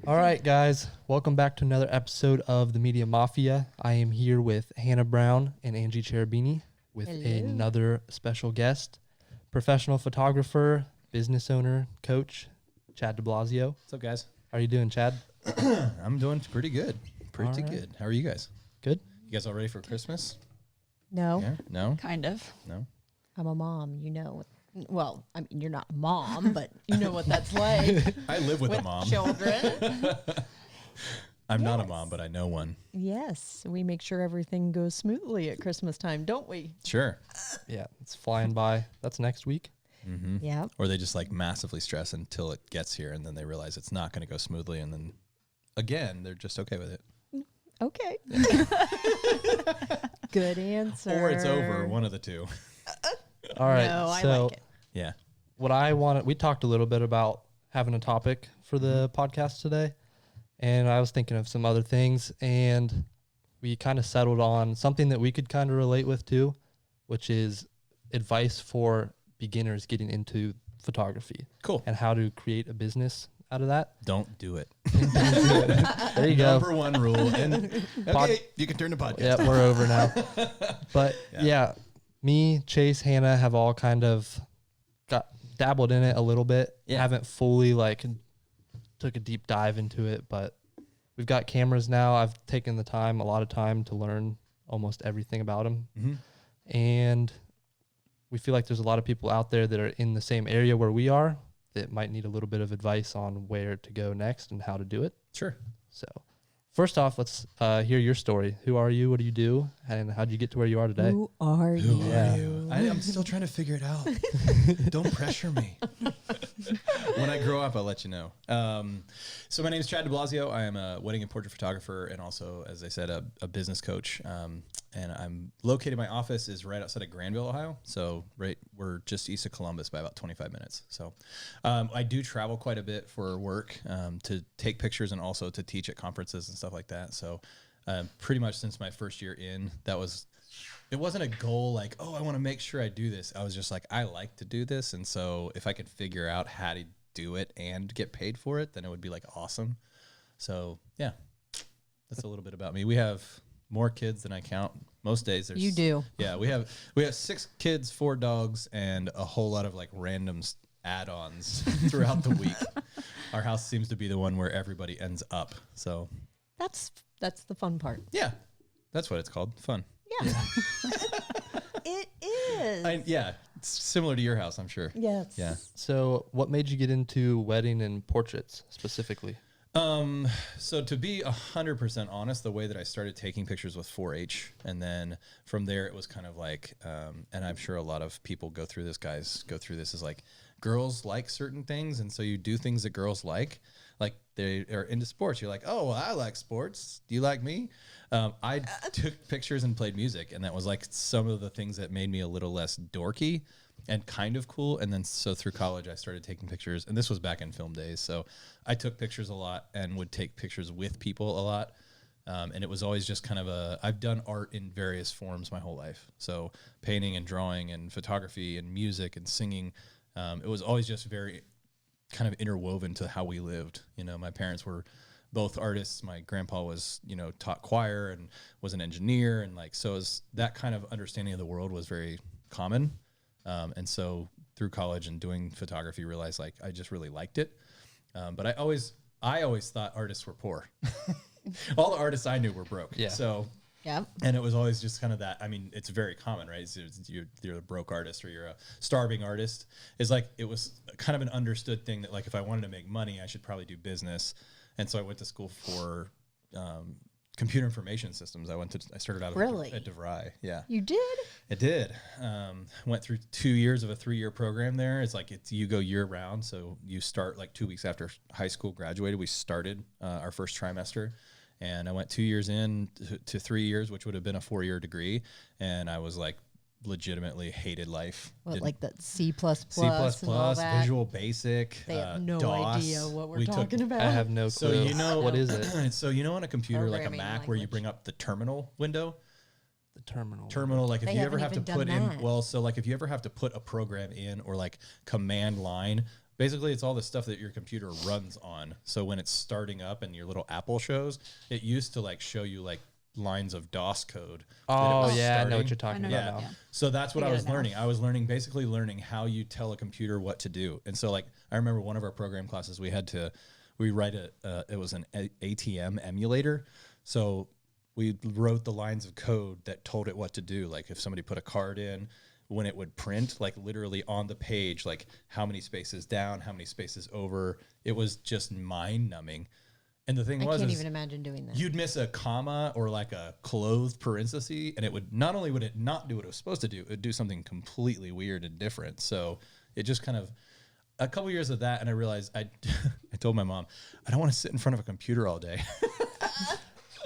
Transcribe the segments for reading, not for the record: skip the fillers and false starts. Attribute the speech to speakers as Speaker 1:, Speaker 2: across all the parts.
Speaker 1: All right, guys. Welcome back to another episode of the Media Mafia. I am here with Hannah Brown and Angie Cherubini with another special guest, professional photographer, business owner, coach, Chad DiBlasio.
Speaker 2: What's up, guys?
Speaker 1: How are you doing, Chad?
Speaker 2: I'm doing pretty good. Pretty good. How are you guys?
Speaker 1: Good.
Speaker 2: You guys all ready for Christmas?
Speaker 3: No.
Speaker 2: Yeah? No?
Speaker 4: Kind of.
Speaker 2: No?
Speaker 3: I'm a mom, you know. Well, I mean, you're not a mom, but you know what that's like.
Speaker 2: I live with a mom.
Speaker 3: Children.
Speaker 2: I'm not a mom, but I know one.
Speaker 3: Yes, we make sure everything goes smoothly at Christmas time, don't we?
Speaker 2: Sure.
Speaker 1: Yeah, it's flying by. That's next week.
Speaker 2: Mm-hmm.
Speaker 3: Yeah.
Speaker 2: Or they just like massively stress until it gets here, and then they realize it's not going to go smoothly, and then again, they're just okay with it.
Speaker 3: Okay. Good answer.
Speaker 2: Or it's over, one of the two.
Speaker 1: All right.
Speaker 3: No, I
Speaker 1: so
Speaker 3: like it.
Speaker 2: Yeah.
Speaker 1: what I wanted, we talked a little bit about having a topic for the podcast today, and I was thinking of some other things, and we kind of settled on something that we could kind of relate with too, which is advice for beginners getting into photography.
Speaker 2: Cool.
Speaker 1: And how to create a business out of that.
Speaker 2: Don't do it.
Speaker 1: There you go.
Speaker 2: Number one rule. And okay, you can turn the podcast.
Speaker 1: Yeah, we're over now. But yeah, me, Chase, Hannah have all kind of got dabbled in it a little bit.
Speaker 2: Yeah.
Speaker 1: Haven't fully like took a deep dive into it, but we've got cameras now. I've taken a lot of time to learn almost everything about them.
Speaker 2: Mm-hmm.
Speaker 1: And we feel like there's a lot of people out there that are in the same area where we are that might need a little bit of advice on where to go next and how to do it.
Speaker 2: Sure.
Speaker 1: So first off, let's hear your story. Who are you? What do you do? And how'd you get to where you are today?
Speaker 3: Who are you?
Speaker 1: Yeah.
Speaker 2: I'm still trying to figure it out. Don't pressure me. When I grow up, I'll let you know. So my name is Chad DiBlasio. I am a wedding and portrait photographer and also, as I said, a business coach. And I'm located, my office is right outside of Granville, Ohio. So we're just east of Columbus by about 25 minutes. So I do travel quite a bit for work to take pictures and also to teach at conferences and stuff like that. So pretty much since my first year in, it wasn't a goal like, oh, I want to make sure I do this. I was just like, I like to do this. And so if I could figure out how to do it and get paid for it, then it would be like awesome. So yeah, that's a little bit about me. We have more kids than I count. Most days
Speaker 3: You do.
Speaker 2: Yeah, we have 6 kids, 4 dogs, and a whole lot of like random add-ons throughout the week. Our house seems to be the one where everybody ends up. So
Speaker 3: That's the fun part.
Speaker 2: yeah, that's what it's called. Fun.
Speaker 3: Yeah. It is.
Speaker 2: It's similar to your house, I'm sure.
Speaker 3: Yes.
Speaker 2: Yeah.
Speaker 1: So what made you get into wedding and portraits specifically?
Speaker 2: So to be 100% honest, the way that I started taking pictures with 4-H, and then from there it was kind of like, and I'm sure a lot of people go through this, is like girls like certain things. And so you do things that girls like they are into sports. You're like, oh, well, I like sports. Do you like me? I took pictures and played music, and that was like some of the things that made me a little less dorky and kind of cool. And then so through college, I started taking pictures, and this was back in film days. So I took pictures a lot and would take pictures with people a lot. And it was always just kind of I've done art in various forms my whole life. So painting and drawing and photography and music and singing. It was always just very kind of interwoven to how we lived. You know, my parents were both artists. My grandpa was, taught choir and was an engineer. And so that kind of understanding of the world was very common. And so through college and doing photography, realized like I just really liked it. But I always thought artists were poor. All the artists I knew were broke.
Speaker 1: Yeah.
Speaker 2: So,
Speaker 3: Yeah.
Speaker 2: and it was always just kind of that. I mean, it's very common, right? You're a broke artist or you're a starving artist. It's like, it was kind of an understood thing that like, if I wanted to make money, I should probably do business. And so I went to school for, computer information systems. I started out at DeVry. Yeah.
Speaker 3: You did?
Speaker 2: It did. Went through 2 years of a 3-year program there. It's like you go year round. So you start like 2 weeks after high school graduated. We started our first trimester, and I went 2 years in to 3 years, which would have been a 4-year degree. And I was like, legitimately hated life.
Speaker 3: What, like the C++,
Speaker 2: C++,
Speaker 3: and all that?
Speaker 2: Visual Basic,
Speaker 3: They have no
Speaker 2: DOS.
Speaker 3: idea what we're talking about.
Speaker 1: I have no clue.
Speaker 2: So
Speaker 1: what is it?
Speaker 2: So on a computer like a
Speaker 3: Programming
Speaker 2: Mac where you
Speaker 3: language.
Speaker 2: bring up the terminal window.
Speaker 1: The terminal.
Speaker 2: Terminal, like if
Speaker 3: They
Speaker 2: you ever have
Speaker 3: haven't
Speaker 2: to
Speaker 3: even
Speaker 2: put
Speaker 3: done
Speaker 2: in,
Speaker 3: that.
Speaker 2: well, so like if you ever have to put a program in or like command line Basically, it's all the stuff that your computer runs on. So when it's starting up and your little Apple shows, it used to like show you like lines of DOS code.
Speaker 1: Oh yeah, I know
Speaker 2: starting.
Speaker 1: what you're talking
Speaker 4: I
Speaker 1: about
Speaker 4: know
Speaker 1: now.
Speaker 4: that, yeah.
Speaker 2: So that's what
Speaker 3: I
Speaker 2: I
Speaker 3: get
Speaker 2: was
Speaker 3: it now.
Speaker 2: learning. I was basically learning how you tell a computer what to do. And so like, I remember one of our program classes, we write it was an ATM emulator. So we wrote the lines of code that told it what to do. Like if somebody put a card in, when it would print, like literally on the page, like how many spaces down, how many spaces over. It was just mind numbing. And the thing
Speaker 3: I
Speaker 2: was,
Speaker 3: can't
Speaker 2: is
Speaker 3: even imagine doing that.
Speaker 2: you'd miss a comma or like a closed parenthesis, and it would not only would it not do what it was supposed to do, it would do something completely weird and different. So it just kind of a couple years of that, and I realized I told my mom, I don't want to sit in front of a computer all day.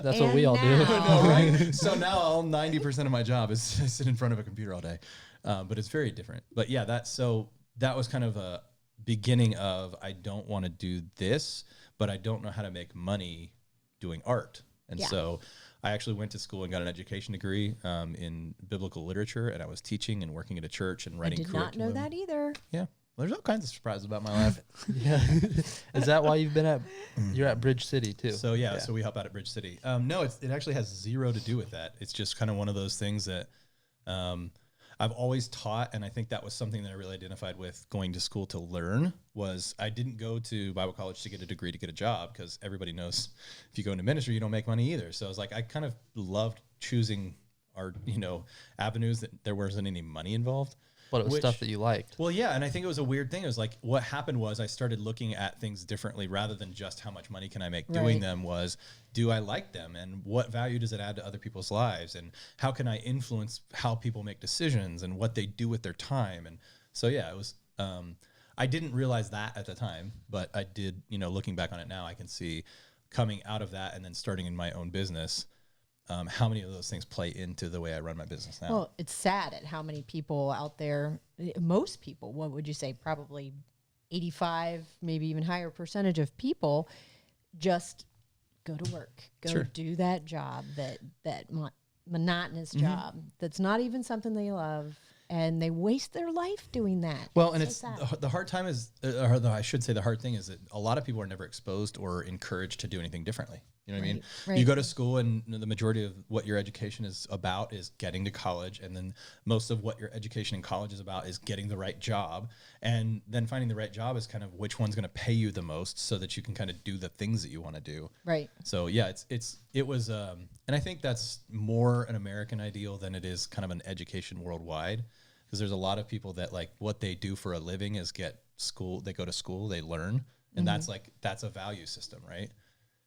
Speaker 1: That's what we all do.
Speaker 3: now-
Speaker 2: Right? So now all 90% of my job is to sit in front of a computer all day. But it's very different. But yeah, that was kind of a beginning of, I don't want to do this, but I don't know how to make money doing art. And
Speaker 3: Yeah.
Speaker 2: so I actually went to school and got an education degree in biblical literature, and I was teaching and working at a church and
Speaker 3: I
Speaker 2: writing
Speaker 3: did not know
Speaker 2: curriculum.
Speaker 3: that either.
Speaker 2: Yeah. There's all kinds of surprises about my life.
Speaker 1: Yeah. Is that why you're at Bridge City too?
Speaker 2: So so we help out at Bridge City. No, it actually has zero to do with that. It's just kind of one of those things that I've always taught, and I think that was something that I really identified with going to school to learn. Was I didn't go to Bible college to get a degree to get a job, because everybody knows if you go into ministry you don't make money either. So I was like, I kind of loved choosing our avenues that there wasn't any money involved.
Speaker 1: But it was
Speaker 2: Which-
Speaker 1: stuff that you liked.
Speaker 2: Well, yeah, and I think it was a weird thing. It was like what happened was I started looking at things differently rather than just how much money can I make doing
Speaker 3: Right.
Speaker 2: them. Was, do I like them, and what value does it add to other people's lives, and how can I influence how people make decisions and what they do with their time? And so yeah, it was. I didn't realize that at the time, but I did. Looking back on it now, I can see coming out of that and then starting in my own business. How many of those things play into the way I run my business now?
Speaker 3: Well, it's sad at how many people out there, most people, what would you say, probably 85, maybe even higher percentage of people just go to work, go
Speaker 2: Sure.
Speaker 3: do that job, that monotonous
Speaker 2: Mm-hmm.
Speaker 3: job that's not even something they love, and they waste their life doing that.
Speaker 2: Well, and
Speaker 3: so
Speaker 2: it's
Speaker 3: sad.
Speaker 2: the hard time is, I should say the hard thing is that a lot of people are never exposed or encouraged to do anything differently. You know what I mean?
Speaker 3: Right,
Speaker 2: You
Speaker 3: right.
Speaker 2: go to school, and the majority of what your education is about is getting to college, and then most of what your education in college is about is getting the right job, and then finding the right job is kind of which one's going to pay you the most, so that you can kind of do the things that you want to do.
Speaker 3: Right.
Speaker 2: So yeah, it was, and I think that's more an American ideal than it is kind of an education worldwide, because there's a lot of people that like what they do for a living is they go to school, they learn, and that's a value system, right?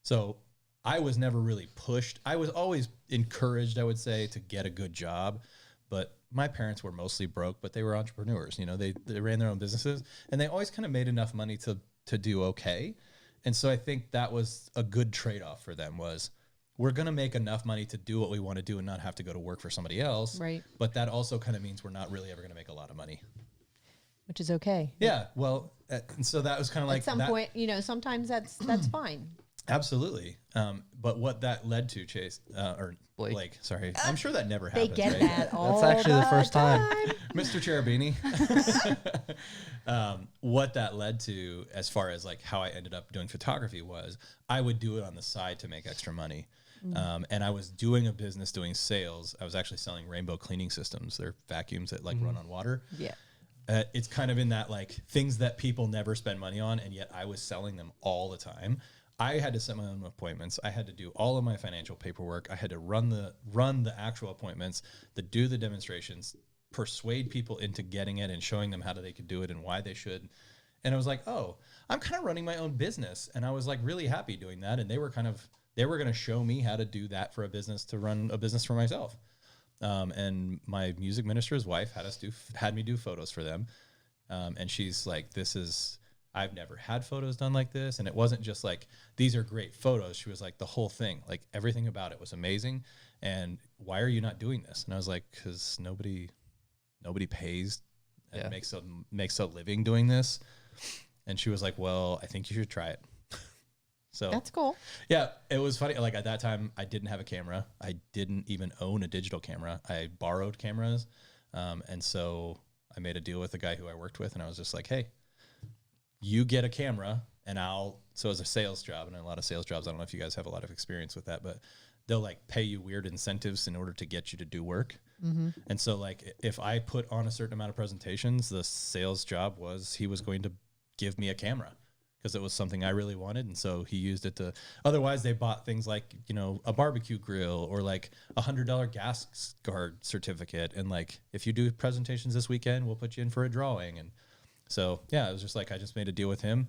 Speaker 2: So I was never really pushed. I was always encouraged, I would say, to get a good job, but my parents were mostly broke, but they were entrepreneurs. They ran their own businesses, and they always kind of made enough money to do okay. And so I think that was a good trade-off for them, was we're going to make enough money to do what we want to do and not have to go to work for somebody else.
Speaker 3: Right.
Speaker 2: But that also kind of means we're not really ever going to make a lot of money.
Speaker 3: Which is okay.
Speaker 2: Yeah. Well, and so that was kind of like
Speaker 3: At some point, sometimes that's fine.
Speaker 2: Absolutely. But what that led to, Chase, or Blake, sorry, I'm sure that never
Speaker 3: They
Speaker 2: happens.
Speaker 3: get
Speaker 2: right?
Speaker 3: that all
Speaker 1: That's actually the first time.
Speaker 2: Mr. Cherubini. What that led to, as far as like how I ended up doing photography, was I would do it on the side to make extra money. And I was doing a business doing sales. I was actually selling Rainbow cleaning systems. They're vacuums that like run on water.
Speaker 3: Yeah.
Speaker 2: It's kind of in that like things that people never spend money on, and yet I was selling them all the time. I had to set my own appointments. I had to do all of my financial paperwork. I had to run the actual appointments, do the demonstrations, persuade people into getting it and showing them how they could do it and why they should. And I was like, oh, I'm kind of running my own business. And I was like really happy doing that. And they were going to show me how to do that for a business, to run a business for myself. And my music minister's wife had me do photos for them. And she's like, I've never had photos done like this. And it wasn't just like, these are great photos. She was like, the whole thing, like everything about it was amazing. And why are you not doing this? And I was like, because nobody pays and makes a living doing this. And she was like, well, I think you should try it. So
Speaker 3: That's cool.
Speaker 2: yeah, it was funny. Like at that time, I didn't have a camera. I didn't even own a digital camera. I borrowed cameras. And so I made a deal with the guy who I worked with, and I was just like, hey, you get a camera and so as a sales job and a lot of sales jobs, I don't know if you guys have a lot of experience with that, but they'll like pay you weird incentives in order to get you to do work. And so like if I put on a certain amount of presentations, the sales job was he was going to give me a camera because it was something I really wanted. And so he used it to, otherwise they bought things like, you know, a barbecue grill or like $100 gas guard certificate. And like, if you do presentations this weekend, we'll put you in for a drawing. And so, yeah, it was just like, I just made a deal with him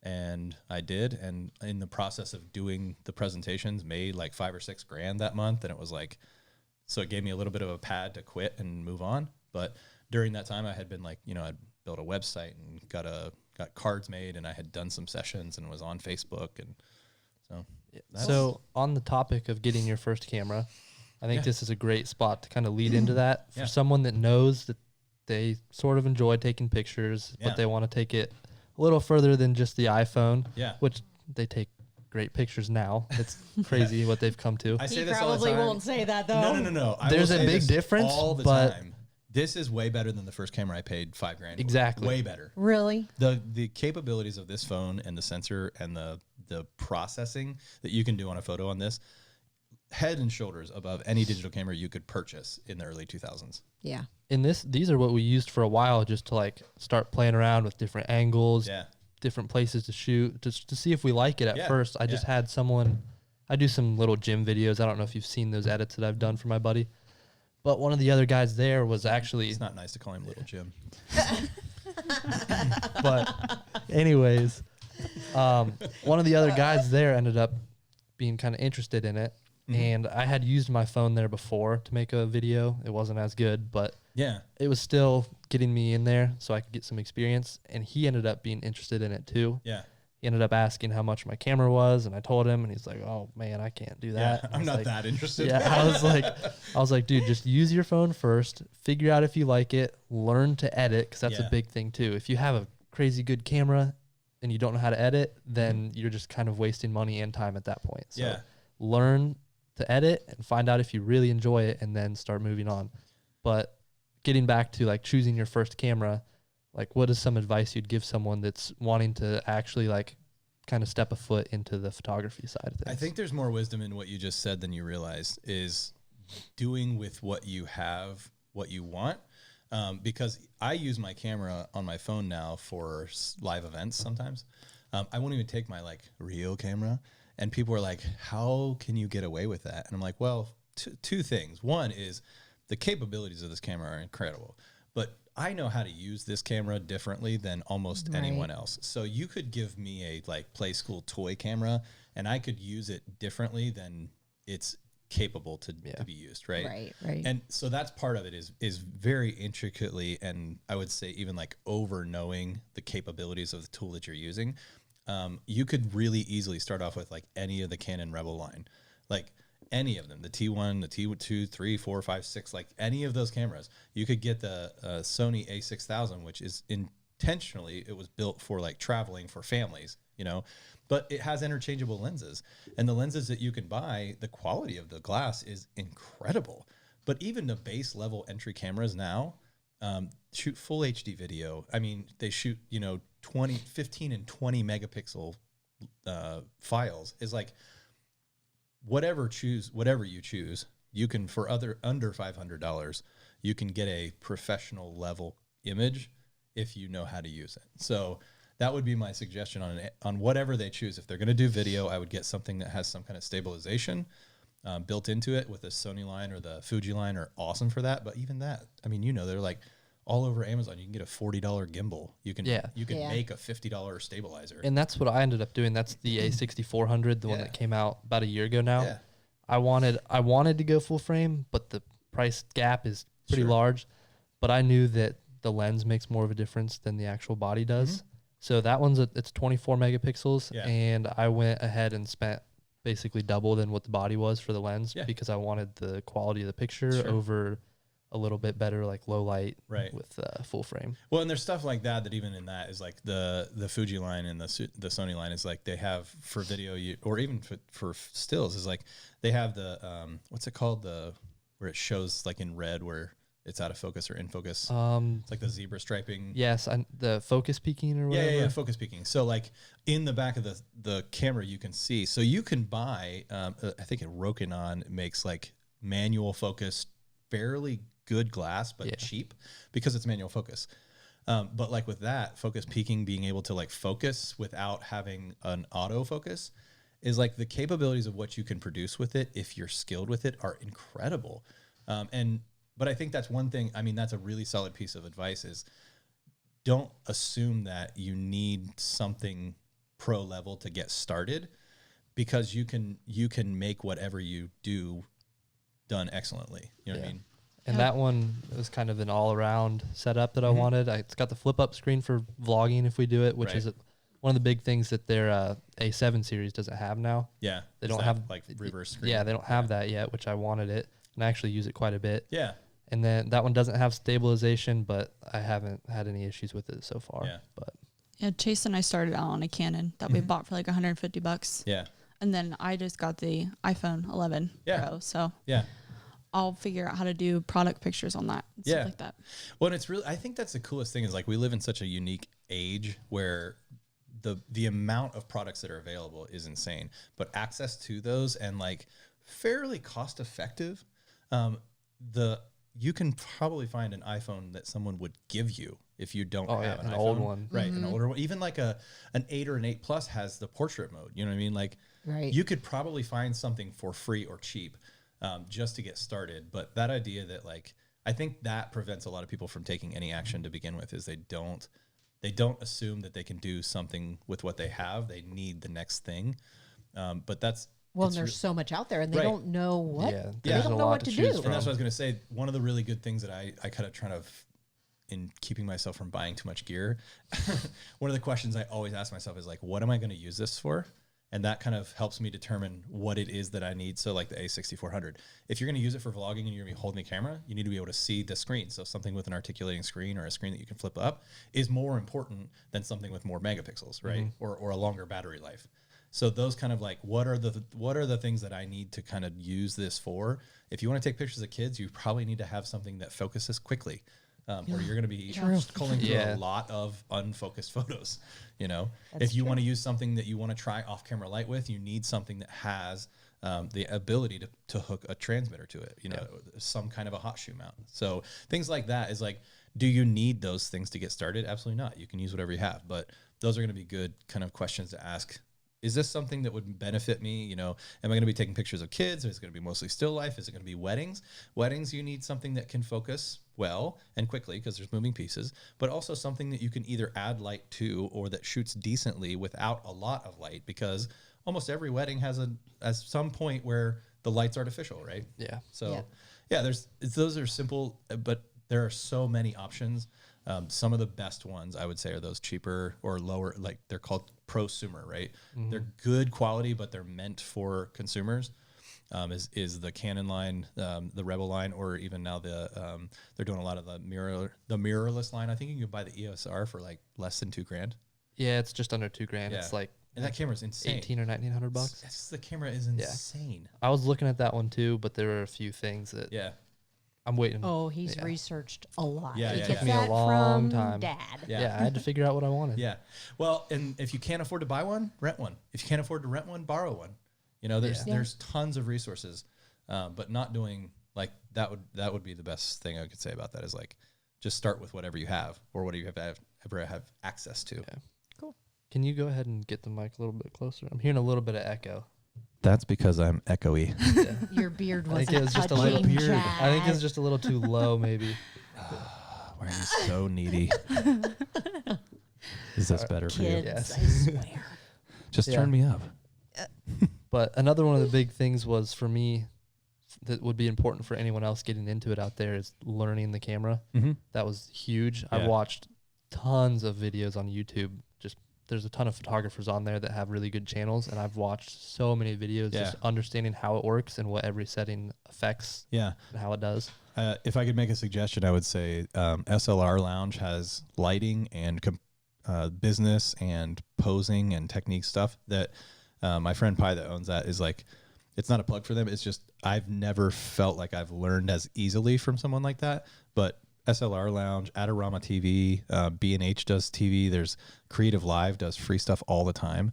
Speaker 2: and I did. And in the process of doing the presentations, made like $5 or $6 grand that month. And it was like, so it gave me a little bit of a pad to quit and move on. But during that time I had been like, you know, I'd built a website and got cards made and I had done some sessions and was on Facebook. And
Speaker 1: so on the topic of getting your first camera, I think this is a great spot to kind of lead into that for someone that knows that they sort of enjoy taking pictures, but they want to take it a little further than just the iPhone, which they take great pictures now. It's crazy what they've come to.
Speaker 2: I say
Speaker 3: He
Speaker 2: this all the
Speaker 3: probably
Speaker 2: time.
Speaker 3: won't say that though.
Speaker 2: No.
Speaker 1: There's a big difference
Speaker 2: all the
Speaker 1: but
Speaker 2: time. This is way better than the first camera I paid $5 grand for.
Speaker 1: Exactly.
Speaker 2: Way better.
Speaker 3: Really?
Speaker 2: The capabilities of this phone and the sensor and the processing that you can do on a photo on this, head and shoulders above any digital camera you could purchase in the early 2000s.
Speaker 3: Yeah.
Speaker 1: And these are what we used for a while just to like start playing around with different angles, different places to shoot, just to see if we like it at first. I just had someone, I do some little gym videos. I don't know if you've seen those edits that I've done for my buddy, but one of the other guys there was actually...
Speaker 2: It's not nice to call him Little Jim.
Speaker 1: But anyways, one of the other guys there ended up being kind of interested in it. And I had used my phone there before to make a video. It wasn't as good, but it was still getting me in there so I could get some experience. And he ended up being interested in it too.
Speaker 2: Yeah.
Speaker 1: He ended up asking how much my camera was, and I told him, and he's like, "Oh man, I can't do that."
Speaker 2: I'm not that interested.
Speaker 1: Yeah, I was like, dude, just use your phone first, figure out if you like it, learn to edit, because that's a big thing too. If you have a crazy good camera and you don't know how to edit, then you're just kind of wasting money and time at that point. So learn to edit and find out if you really enjoy it, and then start moving on. But getting back to like choosing your first camera, like what is some advice you'd give someone that's wanting to actually like kind of step a foot into the photography side of things?
Speaker 2: I think there's more wisdom in what you just said than you realize, is doing with what you have what you want. Because I use my camera on my phone now for live events sometimes. I won't even take my like real camera. And people are like, how can you get away with that? And I'm like, well, two things. One is the capabilities of this camera are incredible, but I know how to use this camera differently than almost anyone else. So you could give me a like play school toy camera and I could use it differently than it's capable to be used. Right. And so that's part of it is very intricately, and I would say even like over knowing the capabilities of the tool that you're using. You could really easily start off with like any of the Canon Rebel line, like any of them, the T1, the T2, 3, 4, 5, 6, like any of those cameras. You could get the Sony A6000, which is intentionally, it was built for like traveling for families, you know, but it has interchangeable lenses, and the lenses that you can buy, the quality of the glass is incredible. But even the base level entry cameras now shoot full HD video. I mean, they shoot, 15 and 20 megapixel files. Is like whatever you choose, you can, for under $500, you can get a professional level image if you know how to use it. So that would be my suggestion on whatever they choose. If they're going to do video, I would get something that has some kind of stabilization built into it. With the Sony line or the Fuji line are awesome for that. But even that, I mean, they're like all over Amazon. You can get a $40 gimbal. You can make a $50 stabilizer.
Speaker 1: And that's what I ended up doing. That's the A6400, the one that came out about a year ago now.
Speaker 2: Yeah.
Speaker 1: I wanted to go full frame, but the price gap is pretty large. But I knew that the lens makes more of a difference than the actual body does. So that one's it's 24 megapixels, and I went ahead and spent basically double than what the body was for the lens because I wanted the quality of the picture over a little bit better, like low light with full frame.
Speaker 2: Well, and there's stuff like that even in that is like the Fuji line and the Sony line is like they have for video or even for stills is like they have the what's it called, where it shows like in red where it's out of focus or in focus?
Speaker 1: Um,
Speaker 2: It's like the zebra striping.
Speaker 1: yes, the focus peaking or whatever.
Speaker 2: Yeah, focus peaking. So like in the back of the camera, you can see. So you can buy, I think Rokinon makes like manual focus, fairly good glass, but cheap because it's manual focus. But like with that focus peaking, being able to like focus without having an autofocus is like the capabilities of what you can produce with it, if you're skilled with it, are incredible. But I think that's one thing. I mean, that's a really solid piece of advice is don't assume that you need something pro level to get started, because you can make whatever you do done excellently. You know what I mean?
Speaker 1: And that one was kind of an all-around setup that I wanted. It's got the flip-up screen for vlogging if we do it, which is one of the big things that their A7 series doesn't have now.
Speaker 2: Yeah.
Speaker 1: They don't have
Speaker 2: like reverse screen.
Speaker 1: Yeah, they don't have that yet, which I wanted it, and I actually use it quite a bit.
Speaker 2: Yeah.
Speaker 1: And then that one doesn't have stabilization, but I haven't had any issues with it so far.
Speaker 2: Yeah.
Speaker 1: But
Speaker 4: Yeah, Chase and I started out on a Canon that we bought for like $150.
Speaker 2: Yeah.
Speaker 4: And then I just got the iPhone 11 Pro. So
Speaker 2: Yeah.
Speaker 4: I'll figure out how to do product pictures on that and stuff like that.
Speaker 2: Well, and it's really, I think that's the coolest thing is like we live in such a unique age where the amount of products that are available is insane, but access to those and like fairly cost effective. You can probably find an iPhone that someone would give you if you don't have an iPhone.
Speaker 1: old one.
Speaker 2: Right, an older one. Even like an 8 or an 8 Plus has the portrait mode. You know what I mean? Like you could probably find something for free or cheap just to get started. But that idea that like, I think that prevents a lot of people from taking any action to begin with is they don't assume that they can do something with what they have. They need the next thing. But that's,
Speaker 3: Well, and there's so much out there, and they don't know what.
Speaker 1: Yeah,
Speaker 3: they
Speaker 1: there's
Speaker 3: don't
Speaker 1: a
Speaker 3: know
Speaker 1: lot
Speaker 3: what
Speaker 1: to
Speaker 3: to
Speaker 1: choose
Speaker 3: do.
Speaker 1: from.
Speaker 2: and that's what I was going to say. One of the really good things that I kind of try to, in keeping myself from buying too much gear, one of the questions I always ask myself is like, what am I going to use this for? And that kind of helps me determine what it is that I need. So like the A6400, if you're going to use it for vlogging and you're going to be holding a camera, you need to be able to see the screen. So something with an articulating screen or a screen that you can flip up is more important than something with more megapixels, right? Or a longer battery life. So those kind of like, what are the things that I need to kind of use this for? If you want to take pictures of kids, you probably need to have something that focuses quickly, or you're going to be culling through a lot of unfocused photos. You know, if you want to use something that you want to try off-camera light with, you need something that has the ability to hook a transmitter to it. You know, some kind of a hot shoe mount. So things like that is like, do you need those things to get started? Absolutely not. You can use whatever you have, but those are going to be good kind of questions to ask. Is this something that would benefit me? You know, am I going to be taking pictures of kids? Is it going to be mostly still life? Is it going to be weddings? Weddings, you need something that can focus well and quickly because there's moving pieces, but also something that you can either add light to or that shoots decently without a lot of light, because almost every wedding has some point where the light's artificial, right?
Speaker 1: Yeah.
Speaker 2: So those are simple, but there are so many options. Some of the best ones I would say are those cheaper or lower, like they're called prosumer, right? They're good quality, but they're meant for consumers. Is the Canon line, the Rebel line, or even now they're doing a lot of the mirrorless line. I think you can buy the EOS R for like less than $2,000.
Speaker 1: Yeah, it's just under $2,000.
Speaker 2: Yeah.
Speaker 1: It's like,
Speaker 2: and that camera's insane.
Speaker 1: 18 or 1900 bucks.
Speaker 2: The camera is insane.
Speaker 1: I was looking at that one too, but there were a few things that I'm waiting.
Speaker 3: Oh, he's researched a lot.
Speaker 2: Yeah,
Speaker 3: He
Speaker 2: yeah,
Speaker 3: gets
Speaker 2: yeah.
Speaker 1: Took me a
Speaker 3: that
Speaker 1: long
Speaker 3: from
Speaker 1: time.
Speaker 3: Dad.
Speaker 1: Yeah, I had to figure out what I wanted.
Speaker 2: Yeah. Well, and if you can't afford to buy one, rent one. If you can't afford to rent one, borrow one. You know, there's tons of resources, but not doing like that would be the best thing I could say about that is like, just start with whatever you have or whatever you ever have access to.
Speaker 1: Yeah. Cool. Can you go ahead and get the mic a little bit closer? I'm hearing a little bit of echo.
Speaker 2: That's because I'm echoey.
Speaker 1: Yeah.
Speaker 3: Your beard
Speaker 1: I
Speaker 3: was
Speaker 1: think it was just a little I think it's just a little too low, maybe.
Speaker 2: Why are you so needy? Is this better for you?
Speaker 3: Kids,
Speaker 1: Yes.
Speaker 3: I swear.
Speaker 2: Just turn me up.
Speaker 1: But another one of the big things was for me that would be important for anyone else getting into it out there is learning the camera.
Speaker 2: Mm-hmm.
Speaker 1: That was huge.
Speaker 2: Yeah.
Speaker 1: I've watched tons of videos on YouTube. There's a ton of photographers on there that have really good channels, and I've watched so many videos just understanding how it works and what every setting affects and how it does.
Speaker 2: If I could make a suggestion, I would say SLR Lounge has lighting and business and posing and technique stuff that my friend Pi that owns that is like, it's not a plug for them. It's just I've never felt like I've learned as easily from someone like that. But SLR Lounge, Adorama TV, B&H does TV. There's Creative Live does free stuff all the time.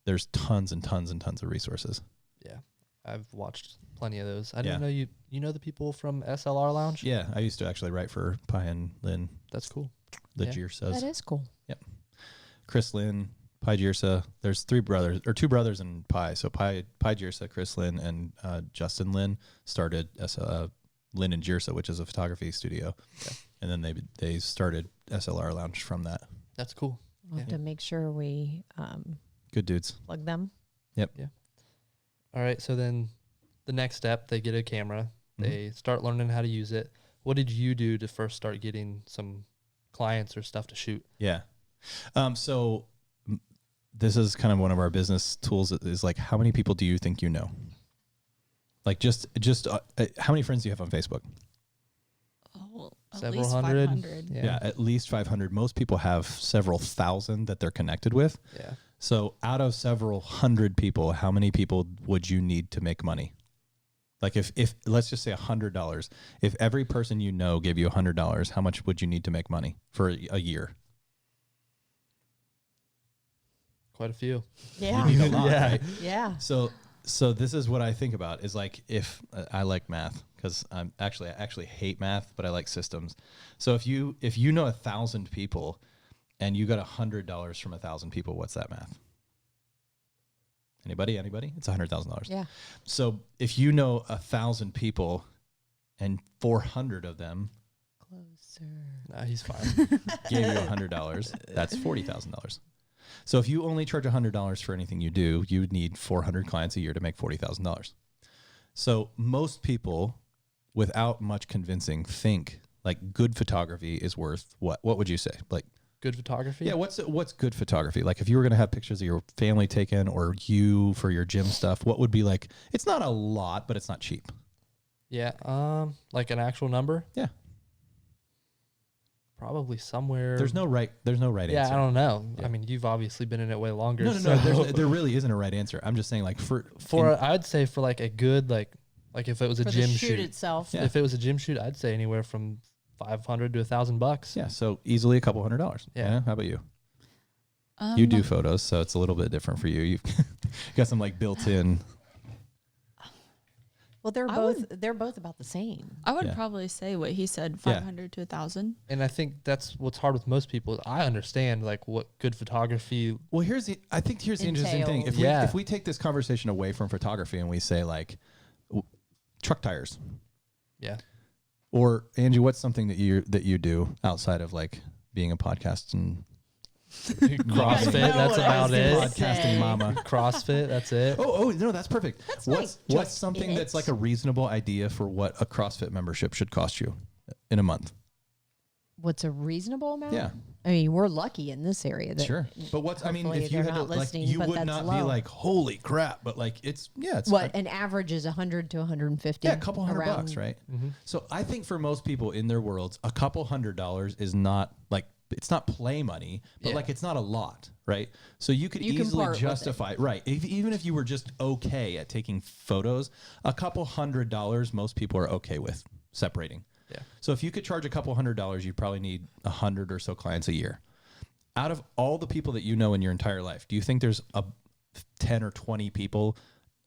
Speaker 2: There's tons and tons and tons of resources.
Speaker 1: Yeah, I've watched plenty of those. I
Speaker 2: Yeah.
Speaker 1: didn't know you know the people from SLR Lounge?
Speaker 2: Yeah, I used to actually write for Pi and Lynn.
Speaker 1: That's cool.
Speaker 2: The
Speaker 1: Yeah.
Speaker 2: Girsas.
Speaker 3: That is cool.
Speaker 2: Chris Lynn, Pi Girsa. There's two brothers in Pi. So Pi Girsa, Chris Lynn, and Justin Lynn started Lynn and Girsa, which is a photography studio.
Speaker 1: Yeah.
Speaker 2: And then they started SLR Lounge from that.
Speaker 1: That's cool.
Speaker 3: We'll have to make sure we
Speaker 2: Good dudes.
Speaker 3: plug them.
Speaker 1: All right, so then the next step, they get a camera.
Speaker 2: Mhm.
Speaker 1: They start learning how to use it. What did you do to first start getting some clients or stuff to shoot?
Speaker 2: Yeah. So this is kind of one of our business tools is like, how many people do you think you know? Like just how many friends do you have on Facebook?
Speaker 4: Oh, at
Speaker 1: Several
Speaker 4: least
Speaker 1: hundred.
Speaker 4: 500.
Speaker 2: Yeah, at least 500. Most people have several thousand that they're connected with.
Speaker 1: Yeah.
Speaker 2: So out of several hundred people, how many people would you need to make money? Like if let's just say $100, if every person you know gave you $100, how much would you need to make money for a year?
Speaker 1: Quite a few.
Speaker 3: Yeah.
Speaker 2: You need a lot,
Speaker 1: Yeah.
Speaker 2: right?
Speaker 3: Yeah.
Speaker 2: So this is what I think about is like if I like math because I actually hate math, but I like systems. So if you know 1,000 people and you got $100 from 1,000 people, what's that math? Anybody? It's $100,000.
Speaker 3: Yeah.
Speaker 2: So if you know 1,000 people and 400 of them
Speaker 3: Closer.
Speaker 1: Nah, he's fine.
Speaker 2: gave you $100, that's $40,000. So if you only charge $100 for anything you do, you would need 400 clients a year to make $40,000. So most people, without much convincing, think like good photography is worth what? What would you say? Like
Speaker 1: Good photography?
Speaker 2: yeah, what's good photography? Like if you were gonna have pictures of your family taken or you for your gym stuff, what would be like? It's not a lot, but it's not cheap.
Speaker 1: Yeah. Like an actual number?
Speaker 2: Yeah.
Speaker 1: Probably somewhere.
Speaker 2: There's no right
Speaker 1: Yeah,
Speaker 2: answer.
Speaker 1: I don't know.
Speaker 2: Yeah.
Speaker 1: I mean, you've obviously been in it way longer.
Speaker 2: No.
Speaker 1: so
Speaker 2: There really isn't a right answer. I'm just saying, like
Speaker 1: I'd say for like a good like if it was a
Speaker 3: For
Speaker 1: gym
Speaker 3: the
Speaker 1: shoot
Speaker 3: itself.
Speaker 2: Yeah.
Speaker 1: If it was a gym shoot, I'd say anywhere from $500 to $1,000.
Speaker 2: yeah, so easily a couple $100.
Speaker 1: Yeah.
Speaker 2: How about you? You do photos, so it's a little bit different for you. You've got some like built-in.
Speaker 3: Well,
Speaker 4: I
Speaker 3: they're both about the same.
Speaker 4: I would
Speaker 2: Yeah.
Speaker 4: probably say what he said,
Speaker 2: Yeah.
Speaker 4: 500 to 1,000.
Speaker 1: And I think that's what's hard with most people. I understand like what good photography.
Speaker 2: Well, here's the interesting thing.
Speaker 3: Entails.
Speaker 2: If we take this conversation away from photography and we say like truck tires,
Speaker 1: Yeah.
Speaker 2: or Angie, what's something that you do outside of like being a podcast and
Speaker 1: CrossFit,
Speaker 3: know
Speaker 1: that's
Speaker 3: what I
Speaker 1: about
Speaker 3: was
Speaker 1: it.
Speaker 3: gonna
Speaker 2: podcasting
Speaker 3: say.
Speaker 2: mama?
Speaker 1: CrossFit, that's it.
Speaker 2: Oh no, that's perfect.
Speaker 3: That's
Speaker 2: What's
Speaker 3: like
Speaker 2: what's
Speaker 3: just
Speaker 2: something that's
Speaker 3: it.
Speaker 2: like a reasonable idea for what a CrossFit membership should cost you in a month?
Speaker 3: What's a reasonable amount?
Speaker 2: Yeah.
Speaker 3: I mean, we're lucky in this area. That
Speaker 2: Sure. But what's
Speaker 3: hopefully
Speaker 2: if you
Speaker 3: they're
Speaker 2: had to
Speaker 3: not
Speaker 2: like
Speaker 3: listening,
Speaker 2: you
Speaker 3: but
Speaker 2: would
Speaker 3: that's
Speaker 2: not be
Speaker 3: low.
Speaker 2: like holy crap, but like it's
Speaker 3: What an average is 100 to 150.
Speaker 2: yeah, a couple $100
Speaker 3: around-
Speaker 2: bucks, right?
Speaker 1: Mm-hmm.
Speaker 2: So I think for most people in their worlds, a couple $100 is not like it's not play money, but
Speaker 1: Yeah.
Speaker 2: like it's not a lot, right? So you could
Speaker 3: You can
Speaker 2: easily
Speaker 3: part with it.
Speaker 2: justify, right? Even if you were just okay at taking photos, a couple $100 most people are okay with separating.
Speaker 1: Yeah.
Speaker 2: So if you could charge a couple $100, you'd probably need 100 or so clients a year. Out of all the people that you know in your entire life, do you think there's 10 or 20 people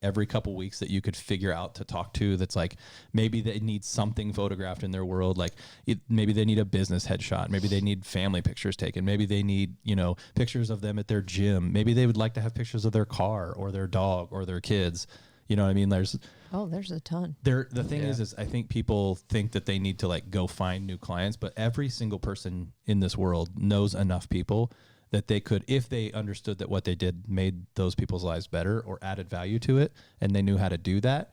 Speaker 2: every couple weeks that you could figure out to talk to that's like maybe they need something photographed in their world, like maybe they need a business headshot, maybe they need family pictures taken, maybe they need pictures of them at their gym, maybe they would like to have pictures of their car or their dog or their kids. You know what I mean? There's
Speaker 3: a ton.
Speaker 2: the thing is I think people think that they need to like go find new clients, but every single person in this world knows enough people that they could, if they understood that what they did made those people's lives better or added value to it, and they knew how to do that,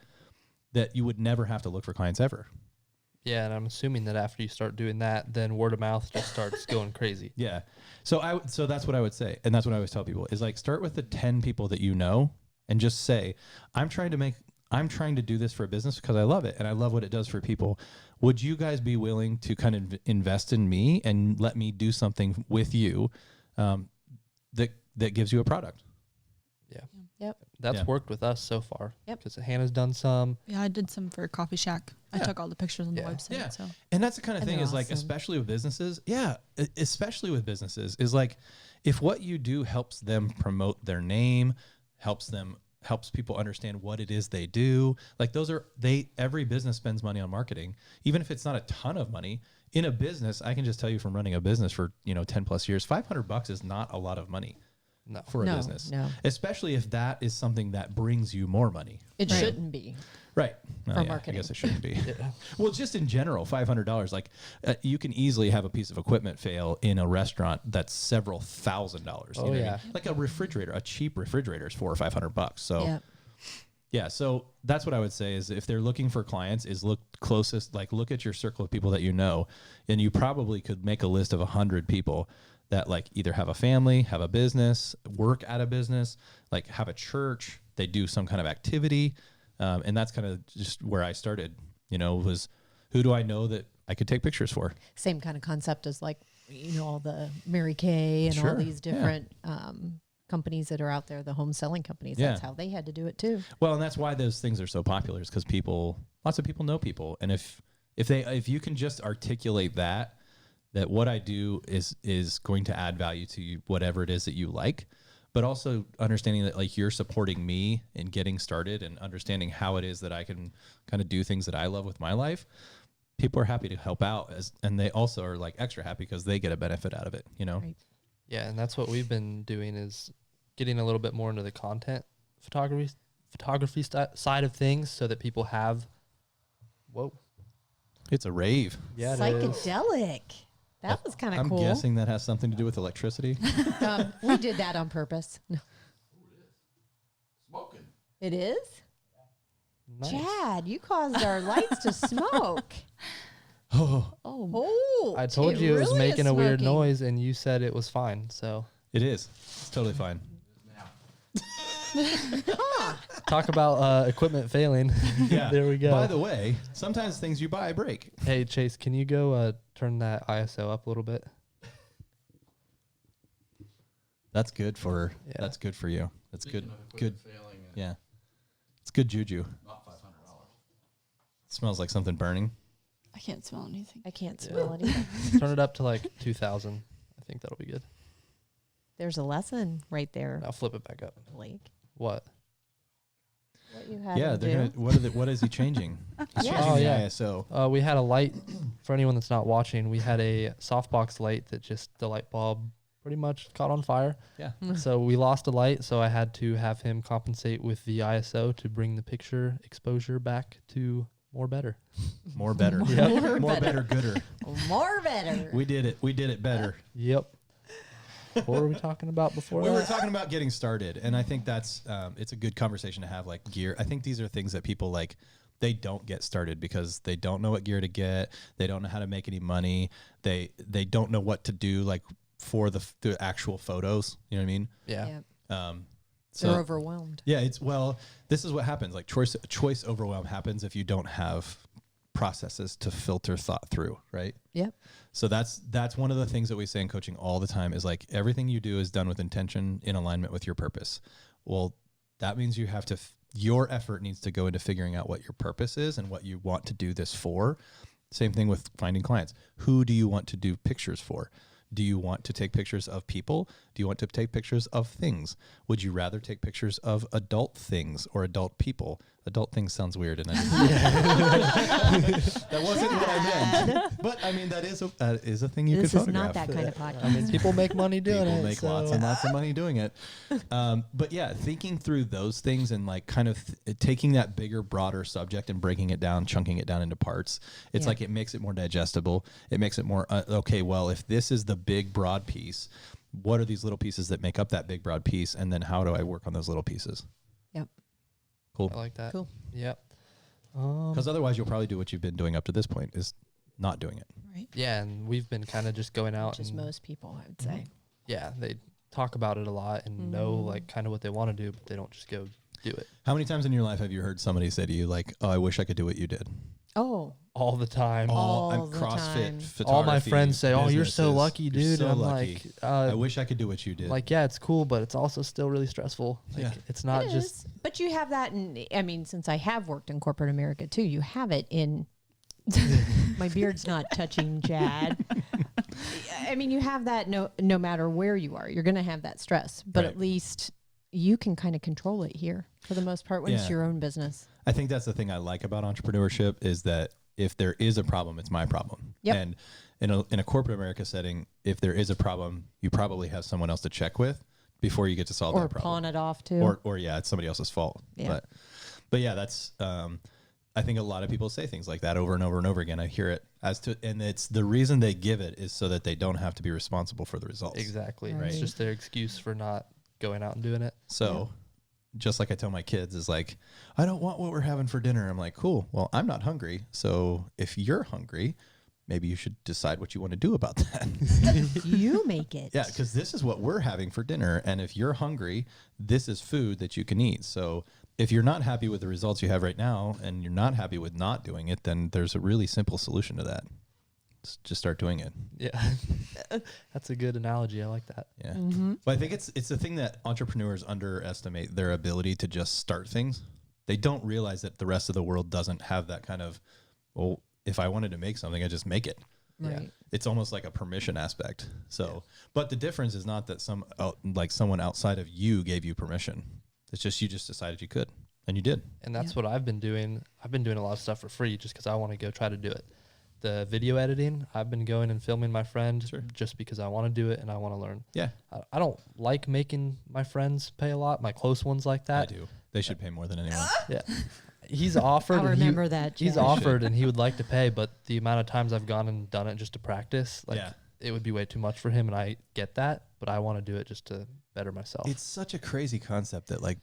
Speaker 2: that you would never have to look for clients ever.
Speaker 1: Yeah, and I'm assuming that after you start doing that, then word of mouth just starts going crazy.
Speaker 2: Yeah. So that's what I would say. And that's what I always tell people is like, start with the 10 people that you know and just say, I'm trying to do this for a business because I love it and I love what it does for people. Would you guys be willing to kind of invest in me and let me do something with you that gives you a product?
Speaker 1: Yeah.
Speaker 3: Yep.
Speaker 1: That's
Speaker 2: Yeah.
Speaker 1: worked with us so far.
Speaker 3: Yep.
Speaker 1: Because Hannah's done some.
Speaker 4: Yeah, I did some for Coffee Shack. I
Speaker 2: Yeah.
Speaker 4: took all the pictures on the
Speaker 1: Yeah.
Speaker 4: website.
Speaker 2: Yeah.
Speaker 4: So
Speaker 2: And that's the kind of
Speaker 3: And
Speaker 2: thing
Speaker 3: they're
Speaker 2: is like,
Speaker 3: awesome.
Speaker 2: especially with businesses. Yeah. Especially with businesses is like, if what you do helps them promote their name, helps people understand what it is they do. Like every business spends money on marketing, even if it's not a ton of money in a business. I can just tell you from running a business for, 10 plus years, $500 is not a lot of money
Speaker 1: No.
Speaker 2: for a
Speaker 3: No,
Speaker 2: business,
Speaker 3: no.
Speaker 2: especially if that is something that brings you more money.
Speaker 3: It
Speaker 4: Right.
Speaker 3: shouldn't be.
Speaker 2: Right.
Speaker 3: For
Speaker 2: I
Speaker 3: marketing.
Speaker 2: guess it shouldn't be. Well, just in general, $500, like you can easily have a piece of equipment fail in a restaurant that's several $1,000s.
Speaker 1: Oh,
Speaker 2: what I
Speaker 1: yeah.
Speaker 2: mean? Like a refrigerator, a cheap refrigerator is $400 or $500. So
Speaker 3: Yeah.
Speaker 2: yeah, so that's what I would say is if they're looking for clients is look at your circle of people that you know, and you probably could make a list of 100 people that like either have a family, have a business, work at a business, like have a church, they do some kind of activity. And that's kind of just where I started, was who do I know that I could take pictures for?
Speaker 3: Same kind of concept as like, all the Mary Kay and all
Speaker 2: Sure,
Speaker 3: these different companies that are out there, the home selling companies.
Speaker 2: Yeah.
Speaker 3: That's how they had to do it too.
Speaker 2: Well, and that's why those things are so popular is because lots of people know people. And if you can just articulate that what I do is going to add value to you, whatever it is that you like, but also understanding that like you're supporting me in getting started and understanding how it is that I can kind of do things that I love with my life. People are happy to help out and they also are like extra happy because they get a benefit out of it,
Speaker 3: Right.
Speaker 1: Yeah, and that's what we've been doing is getting a little bit more into the content photography side of things so that people have. Whoa.
Speaker 2: It's a rave.
Speaker 1: Yeah, it is.
Speaker 3: Psychedelic. That was kind of
Speaker 2: I'm
Speaker 3: cool.
Speaker 2: guessing that has something to do with electricity.
Speaker 3: We did that on purpose. No.
Speaker 5: Smoking.
Speaker 3: It is?
Speaker 1: Nice.
Speaker 3: Chad, you caused our lights to smoke.
Speaker 2: Oh,
Speaker 3: Oh,
Speaker 1: I told
Speaker 3: it
Speaker 1: you it was
Speaker 3: really
Speaker 1: making
Speaker 3: is
Speaker 1: a weird
Speaker 3: smoking.
Speaker 1: noise, and you said it was fine. So
Speaker 2: it is. It's totally fine.
Speaker 1: talk about equipment failing.
Speaker 2: Yeah.
Speaker 1: There we go.
Speaker 2: By the way, sometimes things you buy break.
Speaker 1: Hey Chase, can you go turn that ISO up a little bit?
Speaker 2: That's good for
Speaker 1: Yeah.
Speaker 2: that's good for you. That's good.
Speaker 5: Speaking of
Speaker 2: Good.
Speaker 5: equipment failing and
Speaker 2: Yeah. It's good juju.
Speaker 5: not $500.
Speaker 2: It smells like something burning.
Speaker 4: I can't smell anything.
Speaker 3: I can't smell it either.
Speaker 1: Turn it up to like 2,000. I think that'll be good.
Speaker 3: There's a lesson right there,
Speaker 1: Now flip it back up.
Speaker 3: Blake.
Speaker 1: What?
Speaker 3: What you had
Speaker 2: Yeah,
Speaker 3: him
Speaker 2: they're
Speaker 3: do.
Speaker 2: gonna what is he changing? He's
Speaker 3: Yeah.
Speaker 2: changing
Speaker 1: Oh,
Speaker 2: the
Speaker 1: yeah.
Speaker 2: ISO.
Speaker 1: We had a light. For anyone that's not watching, we had a softbox light that just the light bulb pretty much caught on fire.
Speaker 2: Yeah.
Speaker 1: So we lost a light, so I had to have him compensate with the ISO to bring the picture exposure back to more better.
Speaker 2: More better.
Speaker 3: More
Speaker 2: More
Speaker 3: better.
Speaker 2: better, gooder.
Speaker 3: More better.
Speaker 2: We did it. We did it better.
Speaker 1: Yep. What were we talking about before
Speaker 2: We
Speaker 1: that?
Speaker 2: were talking about getting started, and I think that's it's a good conversation to have. Like gear, I think these are things that people like. They don't get started because they don't know what gear to get. They don't know how to make any money. They don't know what to do like for the actual photos. You know what I mean?
Speaker 1: Yeah.
Speaker 3: Yeah.
Speaker 2: So
Speaker 3: They're overwhelmed.
Speaker 2: yeah, this is what happens. Like choice overwhelm happens if you don't have processes to filter thought through, right?
Speaker 3: Yep.
Speaker 2: So that's one of the things that we say in coaching all the time is like everything you do is done with intention in alignment with your purpose. Well, that means you have to your effort needs to go into figuring out what your purpose is and what you want to do this for. Same thing with finding clients. Who do you want to do pictures for? Do you want to take pictures of people? Do you want to take pictures of things? Would you rather take pictures of adult things or adult people? Adult things sounds weird, and I that wasn't what I meant. But I mean, that is a thing you
Speaker 3: This
Speaker 2: could
Speaker 3: is
Speaker 2: photograph.
Speaker 3: not that kind of podcast.
Speaker 1: I mean, people make money doing
Speaker 2: People
Speaker 1: it.
Speaker 2: make
Speaker 1: so-
Speaker 2: lots and lots of money doing it. But yeah, thinking through those things and like kind of taking that bigger, broader subject and breaking it down, chunking it down into parts. It's
Speaker 3: Yeah.
Speaker 2: like it makes it more digestible. It makes it more, okay, well, if this is the big, broad piece, what are these little pieces that make up that big, broad piece? And then how do I work on those little pieces?
Speaker 3: Yep.
Speaker 2: Cool.
Speaker 1: I like that.
Speaker 3: Cool.
Speaker 1: Yep.
Speaker 2: Because otherwise you'll probably do what you've been doing up to this point is not doing it.
Speaker 4: Right.
Speaker 1: Yeah, and we've been kind of just going out
Speaker 3: Which is
Speaker 1: and
Speaker 3: most people, I would say.
Speaker 1: yeah, they talk about it a lot and know like kind of what they want to do, but they don't just go do it.
Speaker 2: How many times in your life have you heard somebody say to you like, oh, I wish I could do what you did?
Speaker 3: Oh,
Speaker 1: all the time.
Speaker 3: All the
Speaker 2: CrossFit
Speaker 3: time.
Speaker 2: photography.
Speaker 1: All my friends say, "Oh, you're so
Speaker 2: businesses.
Speaker 1: lucky,
Speaker 2: You're
Speaker 1: dude."
Speaker 2: so
Speaker 1: And I'm
Speaker 2: lucky.
Speaker 1: like,
Speaker 2: I wish I could do what you did.
Speaker 1: like, yeah, it's cool, but it's also still really stressful. Like,
Speaker 2: Yeah.
Speaker 1: it's not
Speaker 3: it
Speaker 1: just
Speaker 3: is. But you have that in, I mean, since I have worked in corporate America too, you have it in, my beard's not touching Chad. I mean, you have that no matter where you are, you're going to have that stress, but
Speaker 2: Right.
Speaker 3: at least you can kind of control it here for the most part when it's
Speaker 2: Yeah.
Speaker 3: your own business.
Speaker 2: I think that's the thing I like about entrepreneurship is that if there is a problem, it's my problem.
Speaker 3: Yep.
Speaker 2: And in a corporate America setting, if there is a problem, you probably have someone else to check with before you get to solve
Speaker 3: Or
Speaker 2: that problem.
Speaker 3: pawn it off too.
Speaker 2: Or yeah, it's somebody else's fault.
Speaker 3: Yeah.
Speaker 2: But yeah, that's I think a lot of people say things like that over and over and over again. I hear it and it's the reason they give it is so that they don't have to be responsible for the results.
Speaker 1: exactly.
Speaker 3: Right.
Speaker 1: It's just their excuse for not going out and doing it.
Speaker 2: So just like I tell my kids is like, I don't want what we're having for dinner. I'm like, cool. Well, I'm not hungry. So if you're hungry, maybe you should decide what you want to do about that.
Speaker 3: You make it.
Speaker 2: Yeah, because this is what we're having for dinner. And if you're hungry, this is food that you can eat. So if you're not happy with the results you have right now and you're not happy with not doing it, then there's a really simple solution to that. Just start doing it.
Speaker 1: Yeah. That's a good analogy. I like that.
Speaker 2: Yeah. But I think it's the thing that entrepreneurs underestimate their ability to just start things. They don't realize that the rest of the world doesn't have that kind of, well, if I wanted to make something, I just make it.
Speaker 3: Right.
Speaker 2: It's almost like a permission aspect. So, but the difference is not that someone outside of you gave you permission. It's just, you just decided you could and you did.
Speaker 1: And that's what I've been doing. I've been doing a lot of stuff for free just because I want to go try to do it. The video editing, I've been going and filming my friend just because I want to do it and I want to learn.
Speaker 2: Yeah.
Speaker 1: I don't like making my friends pay a lot, my close ones like that.
Speaker 2: I do. They should pay more than anyone.
Speaker 1: Yeah. He's offered.
Speaker 3: I'll
Speaker 1: and
Speaker 3: remember that,
Speaker 1: He's
Speaker 3: Chad.
Speaker 1: offered and he would like to pay, but the amount of times I've gone and done it just to practice, like
Speaker 2: Yeah.
Speaker 1: it would be way too much for him. And I get that, but I want to do it just to better myself.
Speaker 2: It's such a crazy concept that like,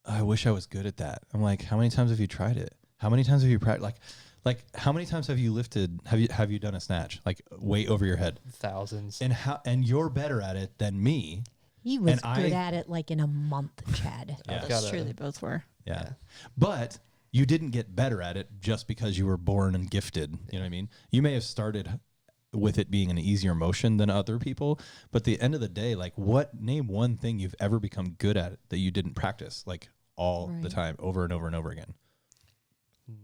Speaker 2: I wish I was good at that. I'm like, how many times have you tried it? How many times have you practiced? Like how many times have you lifted? Have you done a snatch like weight over your head?
Speaker 1: Thousands.
Speaker 2: And you're better at it than me.
Speaker 3: He was
Speaker 2: And
Speaker 3: good
Speaker 2: I-
Speaker 3: at it like in a month, Chad.
Speaker 2: Yeah.
Speaker 4: That's true. They both were.
Speaker 2: Yeah. But you didn't get better at it just because you were born and gifted. You know what I mean? You may have started with it being an easier motion than other people, but at the end of the day, like name one thing you've ever become good at that you didn't practice like all the
Speaker 3: Right.
Speaker 2: time over and over and over again.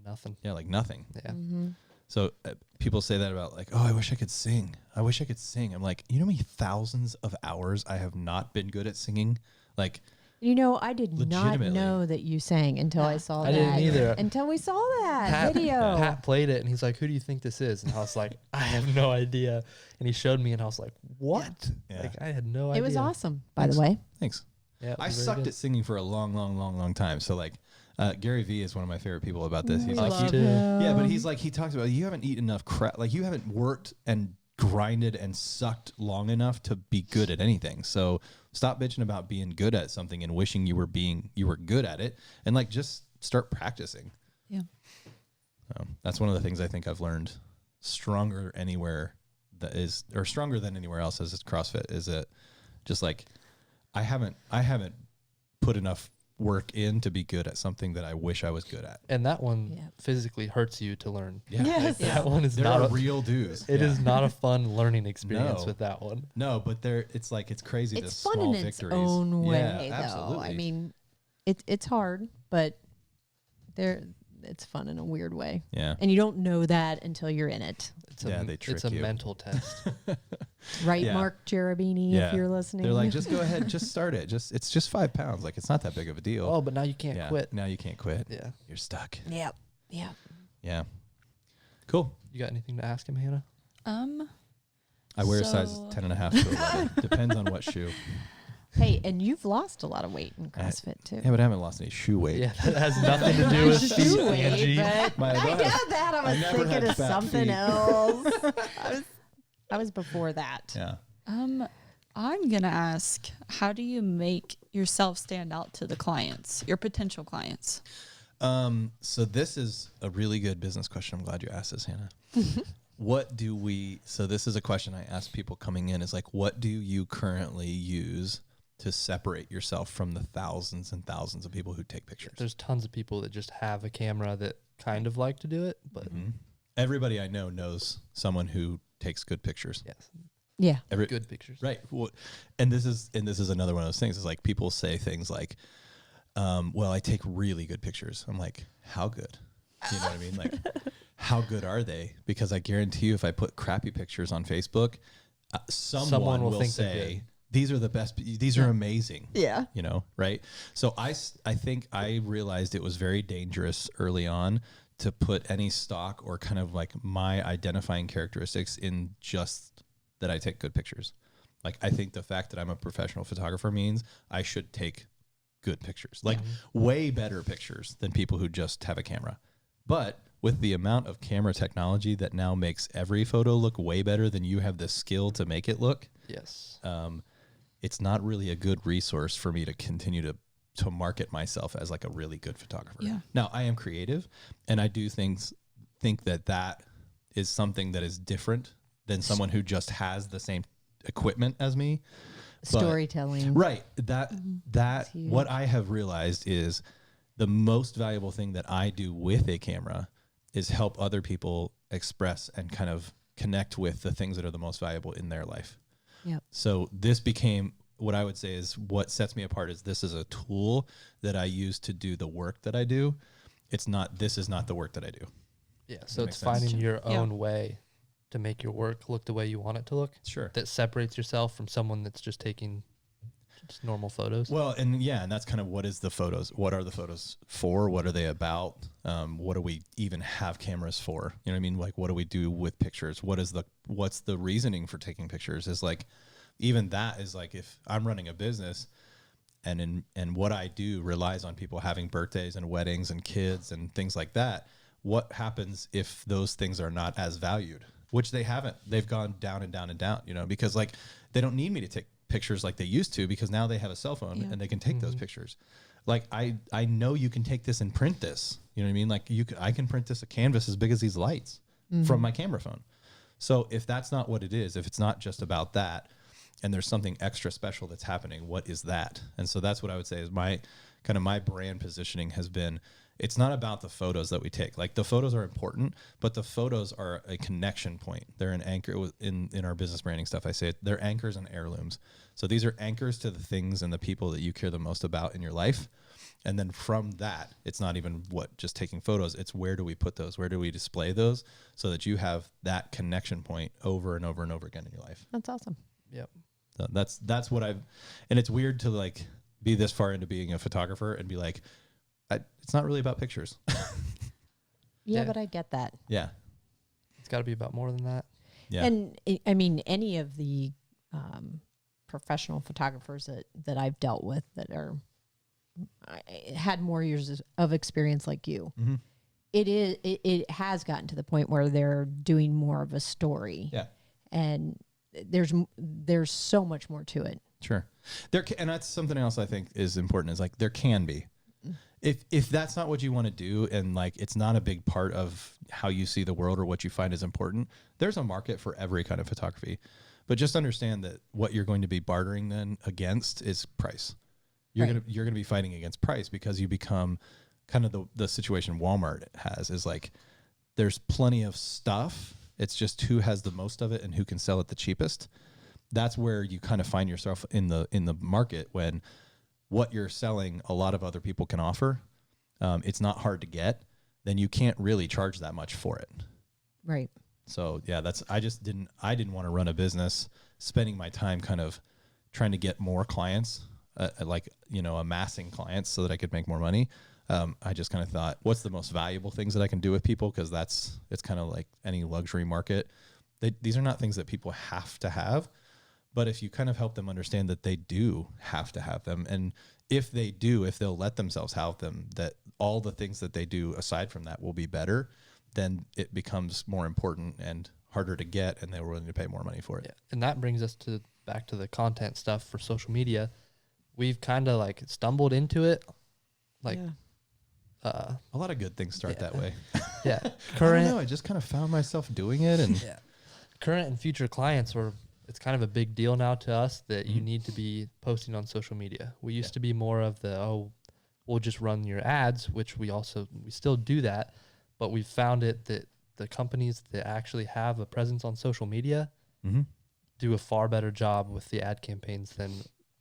Speaker 1: Nothing.
Speaker 2: Yeah, like nothing.
Speaker 1: Yeah.
Speaker 2: So people say that about like, oh, I wish I could sing. I wish I could sing. I'm like, you know how many thousands of hours I have not been good at singing? Like,
Speaker 3: You know, I did not
Speaker 2: Legitimately.
Speaker 3: know that you sang until I saw
Speaker 1: I
Speaker 3: that.
Speaker 1: didn't either.
Speaker 3: Until we saw that video.
Speaker 1: Pat played it and he's like, "Who do you think this is?" And I was like, "I have no idea." And he showed me and I was like, "What?"
Speaker 2: Yeah.
Speaker 1: Like I had no idea.
Speaker 3: It was awesome, by the way.
Speaker 2: thanks.
Speaker 1: Yeah, it
Speaker 2: I
Speaker 1: was very
Speaker 2: sucked
Speaker 1: good.
Speaker 2: at singing for a long time. So like, Gary Vee is one of my favorite people about this. He's like,
Speaker 1: love
Speaker 2: he-
Speaker 1: him.
Speaker 2: yeah, but he's like, he talks about you haven't eaten enough crap. Like you haven't worked and grinded and sucked long enough to be good at anything. So stop bitching about being good at something and wishing you were good at it, and like just start practicing.
Speaker 4: Yeah.
Speaker 2: That's one of the things I think I've learned stronger than anywhere else as CrossFit is that just like I haven't put enough work in to be good at something that I wish I was good at.
Speaker 1: And that one
Speaker 3: Yeah.
Speaker 1: physically hurts you to learn.
Speaker 2: Yeah.
Speaker 3: Yes.
Speaker 1: That one is
Speaker 2: There
Speaker 1: not
Speaker 2: are
Speaker 1: a
Speaker 2: real dues.
Speaker 1: It is
Speaker 2: Yeah.
Speaker 1: not a fun learning experience
Speaker 2: No.
Speaker 1: with that one.
Speaker 2: No, but it's like it's crazy. the
Speaker 3: It's fun
Speaker 2: small
Speaker 3: in its
Speaker 2: victories.
Speaker 3: own way,
Speaker 2: Yeah,
Speaker 3: though.
Speaker 2: absolutely.
Speaker 3: I mean, it's hard, but it's fun in a weird way.
Speaker 2: Yeah.
Speaker 3: And you don't know that until you're in it.
Speaker 1: It's
Speaker 2: Yeah,
Speaker 1: a,
Speaker 2: they
Speaker 1: it's
Speaker 2: trick
Speaker 1: a
Speaker 2: you.
Speaker 1: mental test.
Speaker 3: Right,
Speaker 2: Yeah.
Speaker 3: Mark Cherubini, if you're listening.
Speaker 2: They're like, just go ahead, just start it. It's just 5 pounds. Like it's not that big of a deal.
Speaker 1: Oh, but now you can't
Speaker 2: yeah.
Speaker 1: quit.
Speaker 2: Now you can't quit.
Speaker 1: Yeah.
Speaker 2: You're stuck.
Speaker 3: Yep. Yeah.
Speaker 2: Yeah. Cool.
Speaker 1: You got anything to ask him, Hannah?
Speaker 2: I wear a size
Speaker 4: So-
Speaker 2: 10.5 to 11. Depends on what shoe.
Speaker 3: Hey, and you've lost a lot of weight in CrossFit too.
Speaker 2: Yeah, but I haven't lost any shoe weight.
Speaker 1: Yeah, that has nothing to do with
Speaker 3: Shoe
Speaker 1: feet,
Speaker 3: weight,
Speaker 1: Angie.
Speaker 3: but
Speaker 2: My
Speaker 3: I
Speaker 2: advice-
Speaker 3: know that. I was
Speaker 2: never had
Speaker 3: thinking of
Speaker 2: fat
Speaker 3: something
Speaker 2: feet.
Speaker 3: else. I was before that.
Speaker 2: Yeah.
Speaker 4: I'm gonna ask, how do you make yourself stand out to the clients, your potential clients?
Speaker 2: So this is a really good business question. I'm glad you asked this, Hannah. So this is a question I ask people coming in is like, what do you currently use to separate yourself from the thousands and thousands of people who take pictures.
Speaker 1: There's tons of people that just have a camera that kind of like to do it, but
Speaker 2: everybody I know knows someone who takes good pictures.
Speaker 1: yes,
Speaker 3: Yeah.
Speaker 1: good pictures.
Speaker 2: Right. Well, and this is another one of those things. Is like people say things like, well, I take really good pictures. I'm like, how good? You know what I mean? Like, how good are they? Because I guarantee you, if I put crappy pictures on Facebook, someone will
Speaker 1: think they're
Speaker 2: say,
Speaker 1: good.
Speaker 2: these are the best. These are amazing.
Speaker 3: Yeah.
Speaker 2: You know, right? So I think I realized it was very dangerous early on to put any stock or kind of like my identifying characteristics in just that I take good pictures. Like, I think the fact that I'm a professional photographer means I should take good pictures, like way better pictures than people who just have a camera. But with the amount of camera technology that now makes every photo look way better than you have the skill to make it look,
Speaker 1: Yes.
Speaker 2: it's not really a good resource for me to continue to market myself as like a really good photographer.
Speaker 4: Yeah.
Speaker 2: Now, I am creative, and I do think that is something that is different than someone who just has the same equipment as me. But-
Speaker 3: Storytelling.
Speaker 2: Right. That
Speaker 3: huge.
Speaker 2: what I have realized is the most valuable thing that I do with a camera is help other people express and kind of connect with the things that are the most valuable in their life.
Speaker 3: Yep.
Speaker 2: So this became what I would say is what sets me apart is this is a tool that I use to do the work that I do. This is not the work that I do.
Speaker 1: Yeah. So
Speaker 2: makes
Speaker 1: it's
Speaker 2: sense.
Speaker 1: finding your
Speaker 4: Yeah.
Speaker 1: own way to make your work look the way you want it to look.
Speaker 2: Sure.
Speaker 1: That separates yourself from someone that's just taking just normal photos.
Speaker 2: Well, and that's kind of what is the photos. What are the photos for? What are they about? What do we even have cameras for? You know what I mean? Like, what do we do with pictures? What's the reasoning for taking pictures? Is like, even that is like, if I'm running a business and what I do relies on people having birthdays and weddings and kids and things like that. What happens if those things are not as valued? Which they haven't. They've gone down and down and down, you know, because like they don't need me to take pictures like they used to, because now they have a cell phone and they can take those pictures. Like I know you can take this and print this, you know what I mean? Like I can print this a canvas as big as these lights from my camera phone. So if that's not what it is, if it's not just about that and there's something extra special that's happening, what is that? And so that's what I would say is my brand positioning has been, it's not about the photos that we take. Like, the photos are important, but the photos are a connection point. They're an anchor in our business branding stuff. I say they're anchors and heirlooms. So these are anchors to the things and the people that you care the most about in your life. And then from that, it's not even just taking photos. It's where do we put those? Where do we display those so that you have that connection point over and over and over again in your life?
Speaker 3: That's awesome.
Speaker 1: Yep.
Speaker 2: So that's what I've, and it's weird to like be this far into being a photographer and be like, it's not really about pictures.
Speaker 3: Yeah,
Speaker 1: Yeah.
Speaker 3: but I get that.
Speaker 2: Yeah.
Speaker 1: It's got to be about more than that.
Speaker 2: Yeah.
Speaker 3: And I mean, any of the professional photographers that I've dealt with that had more years of experience like you,
Speaker 2: Mm-hmm.
Speaker 3: it has gotten to the point where they're doing more of a story.
Speaker 2: Yeah.
Speaker 3: And there's so much more to it.
Speaker 2: Sure. And that's something else I think is important, is like, there can be. If that's not what you want to do, and like it's not a big part of how you see the world or what you find is important, there's a market for every kind of photography. But just understand that what you're going to be bartering then against is price. You're gonna be fighting against price, because you become kind of the situation Walmart has, is like, there's plenty of stuff. It's just who has the most of it and who can sell it the cheapest. That's where you kind of find yourself in the market, when what you're selling, a lot of other people can offer. It's not hard to get. Then you can't really charge that much for it.
Speaker 3: Right.
Speaker 2: So yeah, I didn't want to run a business spending my time kind of trying to get more clients, amassing clients so that I could make more money. I just kind of thought, what's the most valuable things that I can do with people? Because it's kind of like any luxury market. These are not things that people have to have. But if you kind of help them understand that they do have to have them, and if they'll let themselves have them, that all the things that they do aside from that will be better, then it becomes more important and harder to get, and they're willing to pay more money for it.
Speaker 1: Yeah. And that brings us back to the content stuff for social media. We've kind of like stumbled into it. Like,
Speaker 2: A lot of good things start that way.
Speaker 1: yeah.
Speaker 2: I don't know. I just kind of found myself doing it, and
Speaker 1: Yeah. Current and future clients were it's kind of a big deal now to us that you need to be posting on social media. We used to be more of we'll just run your ads, which we still do that, but we've found that the companies that actually have a presence on social media do a far better job with the ad campaigns than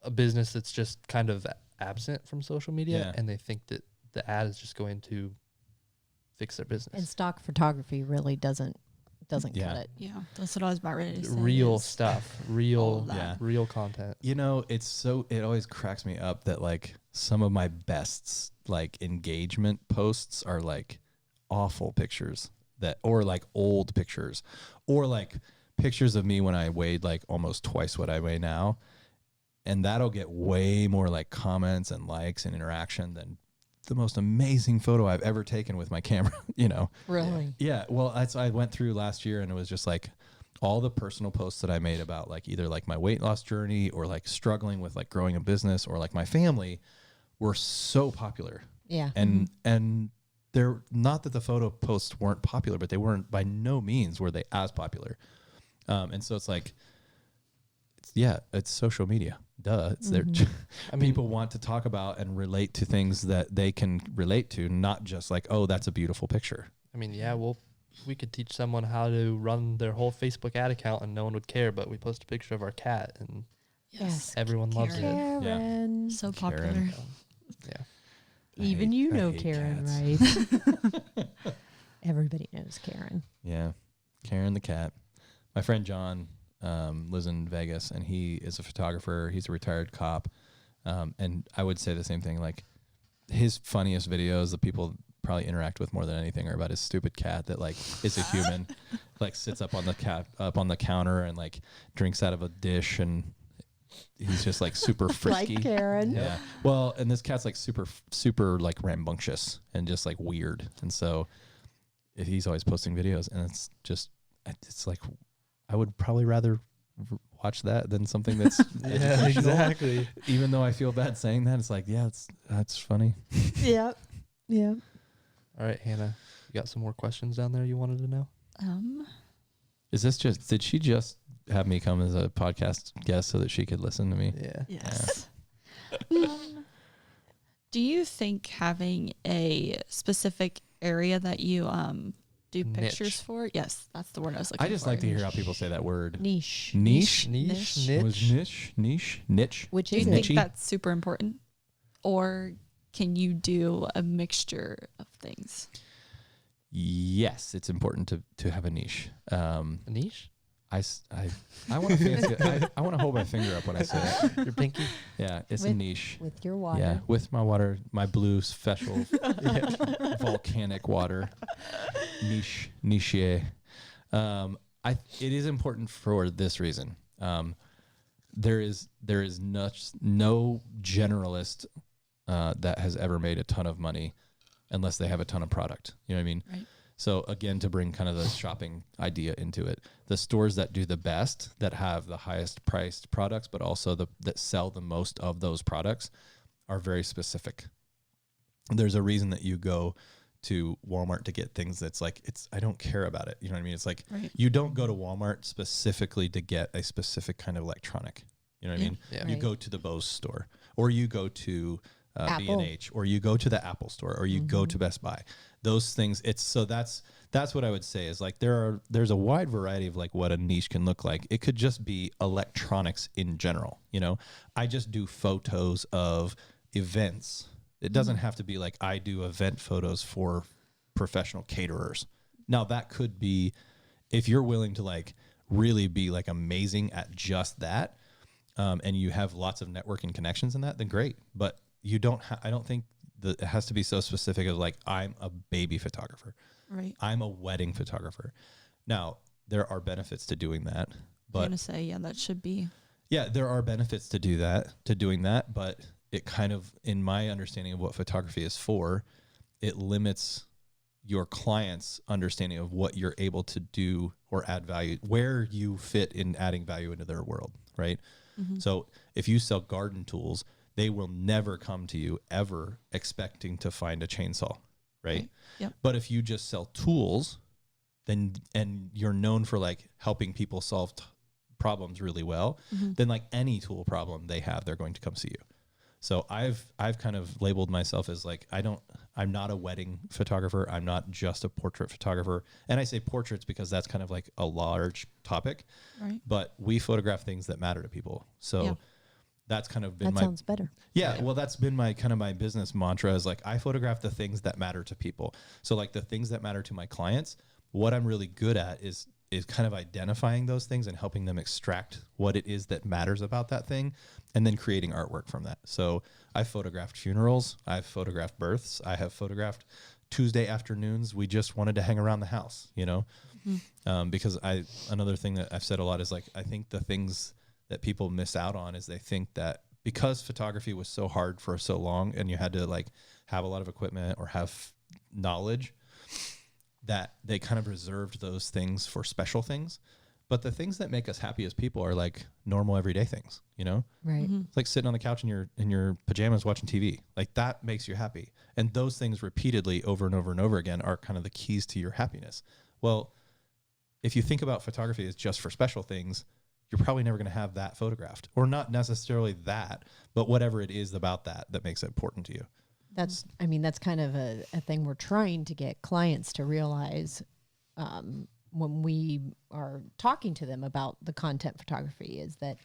Speaker 1: a business that's just kind of absent from social media, and they think that the ad is just going to fix their business.
Speaker 3: And stock photography really doesn't cut it.
Speaker 4: Yeah, that's what I was about ready to say.
Speaker 1: Real stuff, real content.
Speaker 2: You know, it always cracks me up that like some of my best like engagement posts are like awful pictures or like old pictures, or like pictures of me when I weighed like almost twice what I weigh now. And that'll get way more like comments and likes and interaction than the most amazing photo I've ever taken with my camera, you know?
Speaker 3: Really?
Speaker 2: Yeah. Well, I went through last year, and it was just like all the personal posts that I made about like either like my weight loss journey or like struggling with like growing a business or like my family were so popular.
Speaker 3: Yeah.
Speaker 2: And they're not that the photo posts weren't popular, but they weren't, by no means were they as popular. And so it's like, it's social media. Duh. It's there. I mean, people want to talk about and relate to things that they can relate to, not just like, oh, that's a beautiful picture.
Speaker 1: I mean, we could teach someone how to run their whole Facebook ad account and no one would care, but we post a picture of our cat and everyone loves it.
Speaker 3: Karen.
Speaker 2: Yeah.
Speaker 4: So popular.
Speaker 2: Karen.
Speaker 1: Yeah.
Speaker 3: Even you know Karen, right? Everybody knows Karen.
Speaker 2: Yeah. Karen the cat. My friend John lives in Vegas, and he is a photographer. He's a retired cop. And I would say the same thing. Like, his funniest videos, the people probably interact with more than anything, are about his stupid cat that like is a human, like sits up on the counter and like drinks out of a dish, and he's just like super frisky.
Speaker 3: Like Karen.
Speaker 2: Yeah. Well, and this cat's like super like rambunctious and just like weird. And so he's always posting videos, and it's like, I would probably rather watch that than something that's
Speaker 1: yeah, exactly.
Speaker 2: Even though I feel bad saying that, it's like, that's funny.
Speaker 3: Yep. Yeah.
Speaker 1: All right, Hannah, you got some more questions down there you wanted to know?
Speaker 2: Is this did she just have me come as a podcast guest so that she could listen to me?
Speaker 1: Yeah.
Speaker 4: Yes. Do you think having a specific area that you do pictures
Speaker 1: Niche.
Speaker 4: for? Yes, that's the word I was looking for.
Speaker 2: I just like to hear how people say that word.
Speaker 3: Niche.
Speaker 2: Niche?
Speaker 1: Niche.
Speaker 2: Was niche?
Speaker 3: Which
Speaker 4: Do you
Speaker 3: is
Speaker 4: think
Speaker 3: it?
Speaker 4: that's super important? Or can you do a mixture of things?
Speaker 2: Yes, it's important to have a niche.
Speaker 1: A niche?
Speaker 2: I want to fancy it. I want to hold my finger up when I say it.
Speaker 1: Your pinky?
Speaker 2: Yeah, it's a niche.
Speaker 3: With your water.
Speaker 2: Yeah, with my water, my blue special volcanic water. Niche. It is important for this reason. There is no generalist that has ever made a ton of money unless they have a ton of product. You know what I mean?
Speaker 4: Right.
Speaker 2: So again, to bring kind of the shopping idea into it, the stores that do the best, that have the highest priced products, but also that sell the most of those products, are very specific. There's a reason that you go to Walmart to get things that's like, I don't care about it. You know what I mean? It's like, you don't go to Walmart specifically to get a specific kind of electronic. You know what I mean?
Speaker 1: Yeah.
Speaker 2: You go to the Bose store, or you go to B&H, or you go to the Apple store, or you go to Best Buy. Those things, that's what I would say is like there's a wide variety of like what a niche can look like. It could just be electronics in general. You know, I just do photos of events. It doesn't have to be like I do event photos for professional caterers. Now that could be, if you're willing to like really be like amazing at just that, and you have lots of networking connections in that, then great. But you don't I don't think that it has to be so specific as like, I'm a baby photographer.
Speaker 4: Right.
Speaker 2: I'm a wedding photographer. Now, there are benefits to doing that,
Speaker 4: I'm
Speaker 2: but
Speaker 4: going to say, that should be.
Speaker 2: yeah, there are benefits to doing that, but it kind of, in my understanding of what photography is for, it limits your client's understanding of what you're able to do or add value, where you fit in adding value into their world, right? Mm-hmm. So if you sell garden tools, they will never come to you ever expecting to find a chainsaw, right?
Speaker 4: Yep.
Speaker 2: But if you just sell tools, then, and you're known for like helping people solve problems really well, then like any tool problem they have, they're going to come see you. So I've kind of labeled myself as like, I'm not a wedding photographer. I'm not just a portrait photographer. And I say portraits because that's kind of like a large topic,
Speaker 4: Right.
Speaker 2: but we photograph things that matter to people. So that's kind of been
Speaker 3: That sounds better.
Speaker 2: yeah, well, that's been my kind of my business mantra is like, I photograph the things that matter to people. So like the things that matter to my clients, what I'm really good at is kind of identifying those things and helping them extract what it is that matters about that thing and then creating artwork from that. So I've photographed funerals. I've photographed births. I have photographed Tuesday afternoons. We just wanted to hang around the house, you know, because another thing that I've said a lot is like, I think the things that people miss out on is they think that because photography was so hard for so long and you had to like have a lot of equipment or have knowledge, that they kind of reserved those things for special things. But the things that make us happy as people are like normal everyday things, you know?
Speaker 3: Right.
Speaker 2: It's like sitting on the couch in your pajamas watching TV. Like that makes you happy. And those things repeatedly over and over and over again are kind of the keys to your happiness. Well, if you think about photography as just for special things, you're probably never going to have that photographed, or not necessarily that, but whatever it is about that makes it important to you.
Speaker 3: That's kind of a thing we're trying to get clients to realize when we are talking to them about the content photography, is that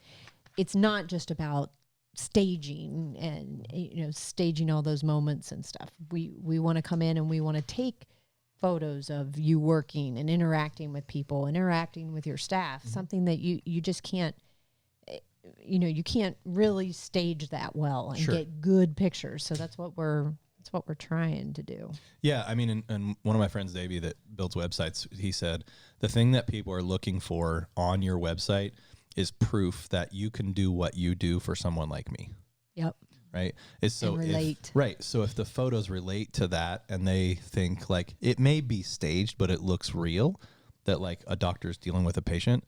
Speaker 3: it's not just about staging and, you know, staging all those moments and stuff. We want to come in and we want to take photos of you working and interacting with people, interacting with your staff, something that you just can't, you know, you can't really stage that well and get good pictures. So that's what we're trying to do. Yeah.
Speaker 2: I mean, and one of my friends, Davey, that builds websites, he said, the thing that people are looking for on your website is proof that you can do what you do for someone like me.
Speaker 3: Yep.
Speaker 2: Right. It's so
Speaker 3: relate.
Speaker 2: So if the photos relate to that and they think like it may be staged, but it looks real, that like a doctor's dealing with a patient,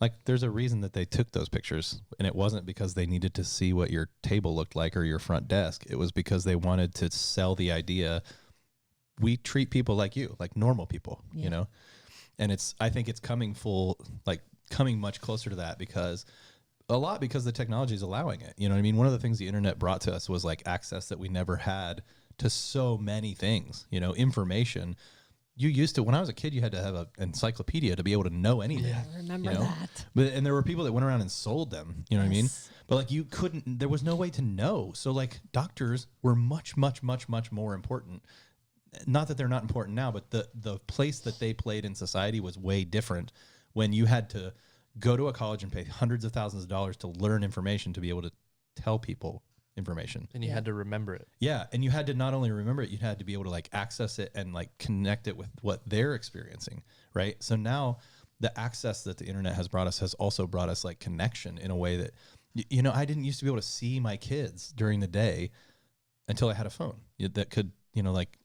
Speaker 2: like there's a reason that they took those pictures, and it wasn't because they needed to see what your table looked like or your front desk. It was because they wanted to sell the idea. We treat people like you, like normal people, you know? And I think it's coming much closer to that because the technology is allowing it. You know what I mean? One of the things the internet brought to us was like access that we never had to so many things, you know, information. You used to, when I was a kid, you had to have an encyclopedia to be able to know anything.
Speaker 3: Yeah, I remember that.
Speaker 2: And there were people that went around and sold them, you know what I mean? But like there was no way to know. So like doctors were much, much, much, much more important. Not that they're not important now, but the place that they played in society was way different when you had to go to a college and pay hundreds of thousands of dollars to learn information to be able to tell people information.
Speaker 1: And you had to remember it.
Speaker 2: Yeah. And you had to not only remember it, you had to be able to like access it and like connect it with what they're experiencing. Right. So now the access that the internet has brought us has also brought us like connection in a way that, you know, I didn't used to be able to see my kids during the day until I had a phone that could, you know, like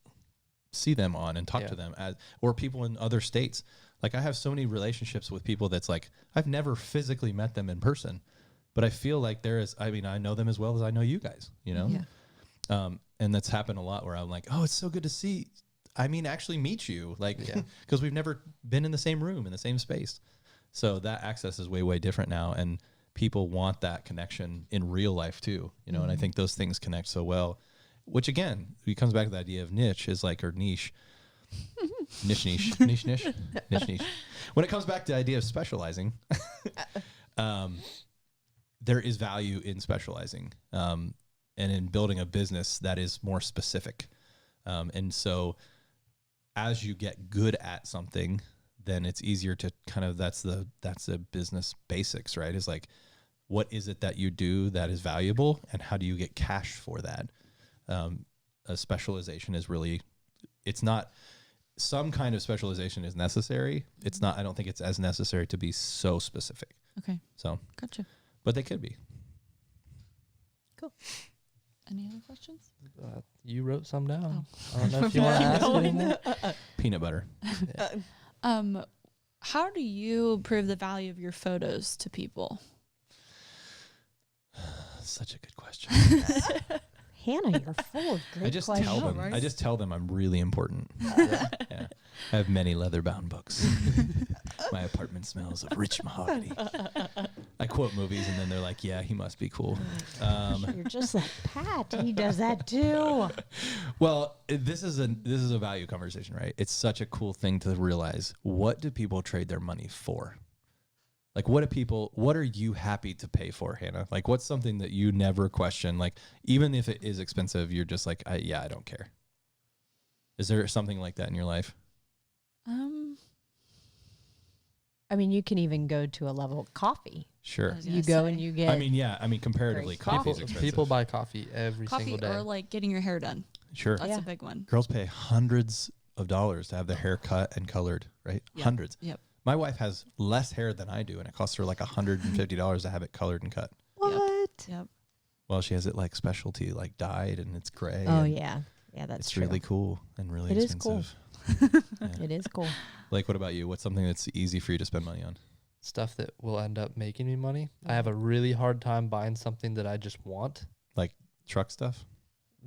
Speaker 2: see them on and talk to them or people in other states. Like I have so many relationships with people that's like, I've never physically met them in person, but I feel like I know them as well as I know you guys, you know?
Speaker 3: Yeah.
Speaker 2: And that's happened a lot where I'm like, oh, it's so good to see. I mean, actually meet you, like, because we've never been in the same room, in the same space. So that access is way, way different now. And people want that connection in real life too, you know? And I think those things connect so well, which again, it comes back to the idea of niche is like, or niche. niche. When it comes back to the idea of specializing, there is value in specializing and in building a business that is more specific. And so as you get good at something, then it's easier to kind of, that's the business basics, right? Is like, what is it that you do that is valuable and how do you get cash for that? A specialization is really, it's not, some kind of specialization is necessary. It's not, I don't think it's as necessary to be so specific.
Speaker 4: Okay.
Speaker 2: So,
Speaker 4: Gotcha.
Speaker 2: but they could be.
Speaker 4: Cool. Any other questions?
Speaker 1: You wrote some down.
Speaker 4: Oh.
Speaker 1: I don't know if you want to ask anymore.
Speaker 2: Peanut butter.
Speaker 4: How do you prove the value of your photos to people?
Speaker 2: Such a good question.
Speaker 3: Hannah, you're full of great
Speaker 2: I just
Speaker 3: questions.
Speaker 2: tell them.
Speaker 4: right?
Speaker 2: I just tell them I'm really important. Yeah. I have many leather-bound books. My apartment smells of rich mahogany. I quote movies, and then they're like, "Yeah, he must be cool."
Speaker 3: You're just like Pat. He does that too.
Speaker 2: Well, this is a value conversation, right? It's such a cool thing to realize. What do people trade their money for? Like, what are you happy to pay for, Hannah? Like, what's something that you never question? Like, even if it is expensive, you're just like, I don't care. Is there something like that in your life?
Speaker 3: I mean, you can even go to a level of coffee.
Speaker 2: Sure.
Speaker 3: You go and you get.
Speaker 2: Comparatively,
Speaker 3: Great
Speaker 2: coffee is
Speaker 3: coffee.
Speaker 2: expensive.
Speaker 1: People buy coffee every
Speaker 4: Coffee
Speaker 1: single day.
Speaker 4: or like getting your hair done.
Speaker 2: Sure.
Speaker 4: That's
Speaker 3: Yeah.
Speaker 4: a big one.
Speaker 2: Girls pay hundreds of dollars to have their hair cut and colored, right?
Speaker 4: Yep.
Speaker 2: Hundreds.
Speaker 4: Yep.
Speaker 2: My wife has less hair than I do, and it costs her like $150 to have it colored and cut.
Speaker 3: What?
Speaker 4: Yep.
Speaker 2: Well, she has it like specialty, like dyed, and it's gray.
Speaker 3: Oh
Speaker 2: and
Speaker 3: yeah, that's
Speaker 2: it's
Speaker 3: true.
Speaker 2: really cool and really
Speaker 3: It is cool.
Speaker 2: expensive.
Speaker 3: It is cool.
Speaker 2: Like, what about you? What's something that's easy for you to spend money on?
Speaker 1: Stuff that will end up making me money. I have a really hard time buying something that I just want.
Speaker 2: Like truck stuff?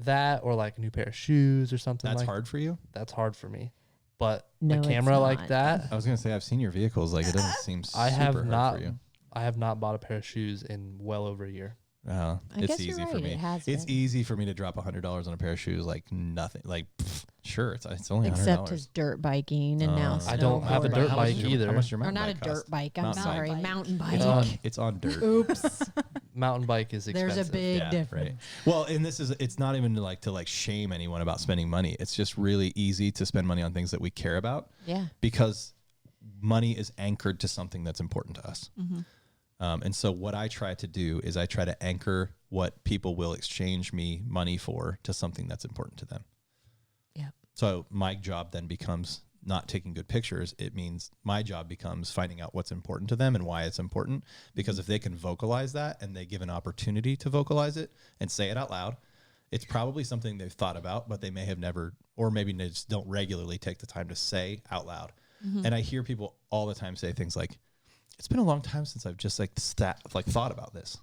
Speaker 1: That or like a new pair of shoes or something.
Speaker 2: That's
Speaker 1: like
Speaker 2: hard for you?
Speaker 1: That's hard for me. But
Speaker 3: No,
Speaker 1: a
Speaker 3: it's
Speaker 1: camera like
Speaker 3: not.
Speaker 1: that,
Speaker 2: I was going to say, I've seen your vehicles. Like, it doesn't seem super
Speaker 1: I have
Speaker 2: hard
Speaker 1: not.
Speaker 2: for you.
Speaker 1: I have not bought a pair of shoes in well over a year.
Speaker 3: I
Speaker 2: It's
Speaker 3: guess
Speaker 2: easy
Speaker 3: you're
Speaker 2: for
Speaker 3: right,
Speaker 2: me.
Speaker 3: it has
Speaker 2: It's
Speaker 3: been.
Speaker 2: easy for me to drop $100 on a pair of shoes like nothing. Like, sure, it's only $100.
Speaker 3: Except his dirt biking and now
Speaker 1: I don't have a
Speaker 3: snowboarding.
Speaker 1: dirt
Speaker 2: How much
Speaker 1: bike
Speaker 2: is your-
Speaker 1: either.
Speaker 2: How much is your
Speaker 3: Or
Speaker 2: mountain
Speaker 3: not a
Speaker 2: bike
Speaker 3: dirt
Speaker 2: cost?
Speaker 3: bike. I'm
Speaker 2: Mountain bike.
Speaker 3: sorry,
Speaker 4: bike.
Speaker 3: mountain bike.
Speaker 1: It's on-
Speaker 2: It's on dirt.
Speaker 3: Oops.
Speaker 1: Mountain bike is expensive.
Speaker 3: There's a big
Speaker 2: Yeah,
Speaker 3: difference.
Speaker 2: right. Well, and it's not even to like shame anyone about spending money. It's just really easy to spend money on things that we care about
Speaker 3: Yeah.
Speaker 2: because money is anchored to something that's important to us.
Speaker 3: Mm-hmm.
Speaker 2: And so what I try to do is I try to anchor what people will exchange me money for to something that's important to them.
Speaker 3: Yeah.
Speaker 2: So my job then becomes not taking good pictures. It means my job becomes finding out what's important to them and why it's important. Because if they can vocalize that and they give an opportunity to vocalize it and say it out loud, it's probably something they've thought about, but they may have never, or maybe they just don't regularly take the time to say out loud. And I hear people all the time say things like, it's been a long time since I've just thought about this,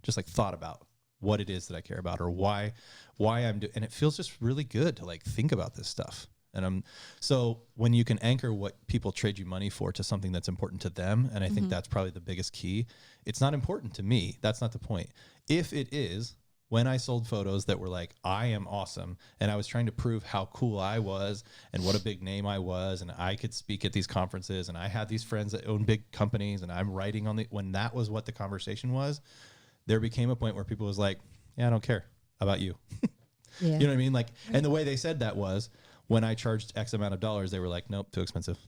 Speaker 2: just like thought about what it is that I care about or why I'm doing, and it feels just really good to like think about this stuff. And so when you can anchor what people trade you money for to something that's important to them, and I think that's probably the biggest key. It's not important to me. That's not the point. If it is, when I sold photos that were like, I am awesome, and I was trying to prove how cool I was and what a big name I was, and I could speak at these conferences, and I had these friends that own big companies, and I'm writing when that was what the conversation was, there became a point where people was like, yeah, I don't care about you.
Speaker 3: Yeah.
Speaker 2: You know what I mean? Like, and the way they said that was when I charged X amount of dollars, they were like, nope, too expensive.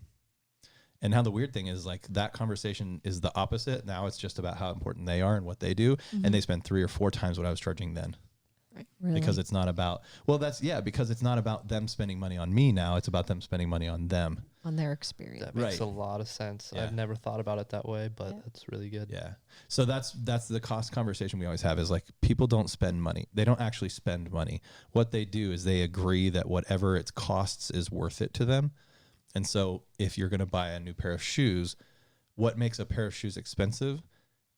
Speaker 2: And now the weird thing is like that conversation is the opposite. Now it's just about how important they are and what they do. And they spend 3 or 4 times what I was charging then.
Speaker 3: Really?
Speaker 2: Because it's not about, because it's not about them spending money on me now. It's about them spending money on them.
Speaker 3: On their experience.
Speaker 1: That makes
Speaker 2: Right.
Speaker 1: a lot of sense.
Speaker 2: Yeah.
Speaker 1: I've never thought about it that way, but
Speaker 3: Yeah.
Speaker 1: it's really good.
Speaker 2: Yeah. So that's the cost conversation we always have is like people don't spend money. They don't actually spend money. What they do is they agree that whatever it costs is worth it to them. And so if you're going to buy a new pair of shoes, what makes a pair of shoes expensive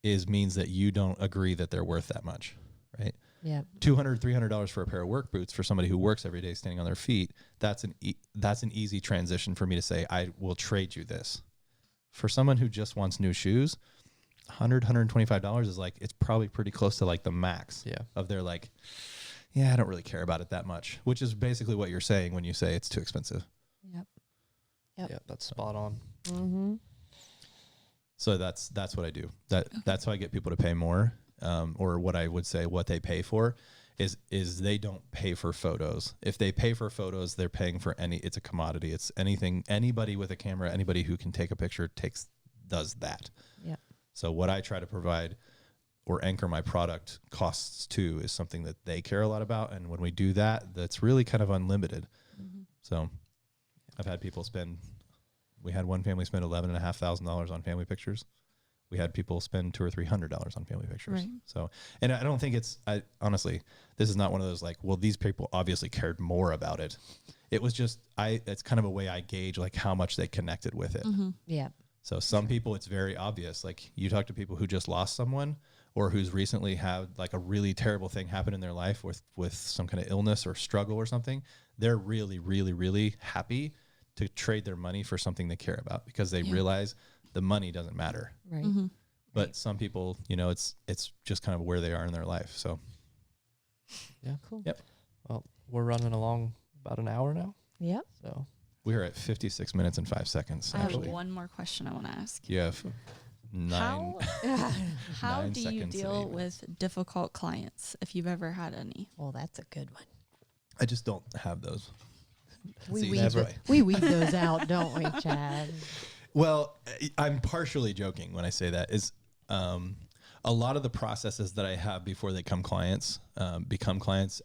Speaker 2: means that you don't agree that they're worth that much, right?
Speaker 3: Yeah.
Speaker 2: $200, $300 for a pair of work boots for somebody who works every day standing on their feet. That's an easy transition for me to say, I will trade you this. For someone who just wants new shoes, $100, $125 is like, it's probably pretty close to like the max of their like, yeah, I don't really care about it that much, which is basically what you're saying when you say it's too expensive.
Speaker 3: Yep.
Speaker 1: Yeah, that's spot on.
Speaker 3: Mm-hmm.
Speaker 2: So that's what I do. That's how I get people to pay more. Or what I would say what they pay for is they don't pay for photos. If they pay for photos, they're paying for it's a commodity. It's anything, anybody with a camera, anybody who can take a picture does that.
Speaker 3: Yeah.
Speaker 2: So what I try to provide or anchor my product costs to is something that they care a lot about. And when we do that, that's really kind of unlimited.
Speaker 3: Mm-hmm.
Speaker 2: So I've had people we had one family spend $11,500 on family pictures. We had people spend $200 or $300 on family pictures.
Speaker 4: Right.
Speaker 2: So, and I don't think honestly, this is not one of those like, well, these people obviously cared more about it. It was just, it's kind of a way I gauge like how much they connected with it.
Speaker 3: Yeah.
Speaker 2: So some people, it's very obvious. Like you talk to people who just lost someone or who's recently had like a really terrible thing happen in their life with some kind of illness or struggle or something, they're really, really, really happy to trade their money for something they care about because they realize the money doesn't matter.
Speaker 3: Right.
Speaker 2: But some people, you know, it's just kind of where they are in their life. So
Speaker 1: Yeah.
Speaker 3: Cool.
Speaker 2: Yep.
Speaker 1: Well, we're running along about an hour now.
Speaker 3: Yep.
Speaker 1: So
Speaker 2: we are at 56 minutes and 5 seconds.
Speaker 4: I have
Speaker 2: Actually,
Speaker 4: one more question I want to ask.
Speaker 2: you have nine.
Speaker 4: How
Speaker 2: 9
Speaker 4: do you
Speaker 2: seconds and
Speaker 4: deal
Speaker 2: 8 minutes.
Speaker 4: with difficult clients if you've ever had any?
Speaker 3: Well, that's a good one.
Speaker 2: I just don't have those.
Speaker 3: We
Speaker 2: See,
Speaker 3: weed,
Speaker 2: never-
Speaker 3: we weed those out, don't we, Chad?
Speaker 2: Well, I'm partially joking when I say that. Is a lot of the processes that I have before they become clients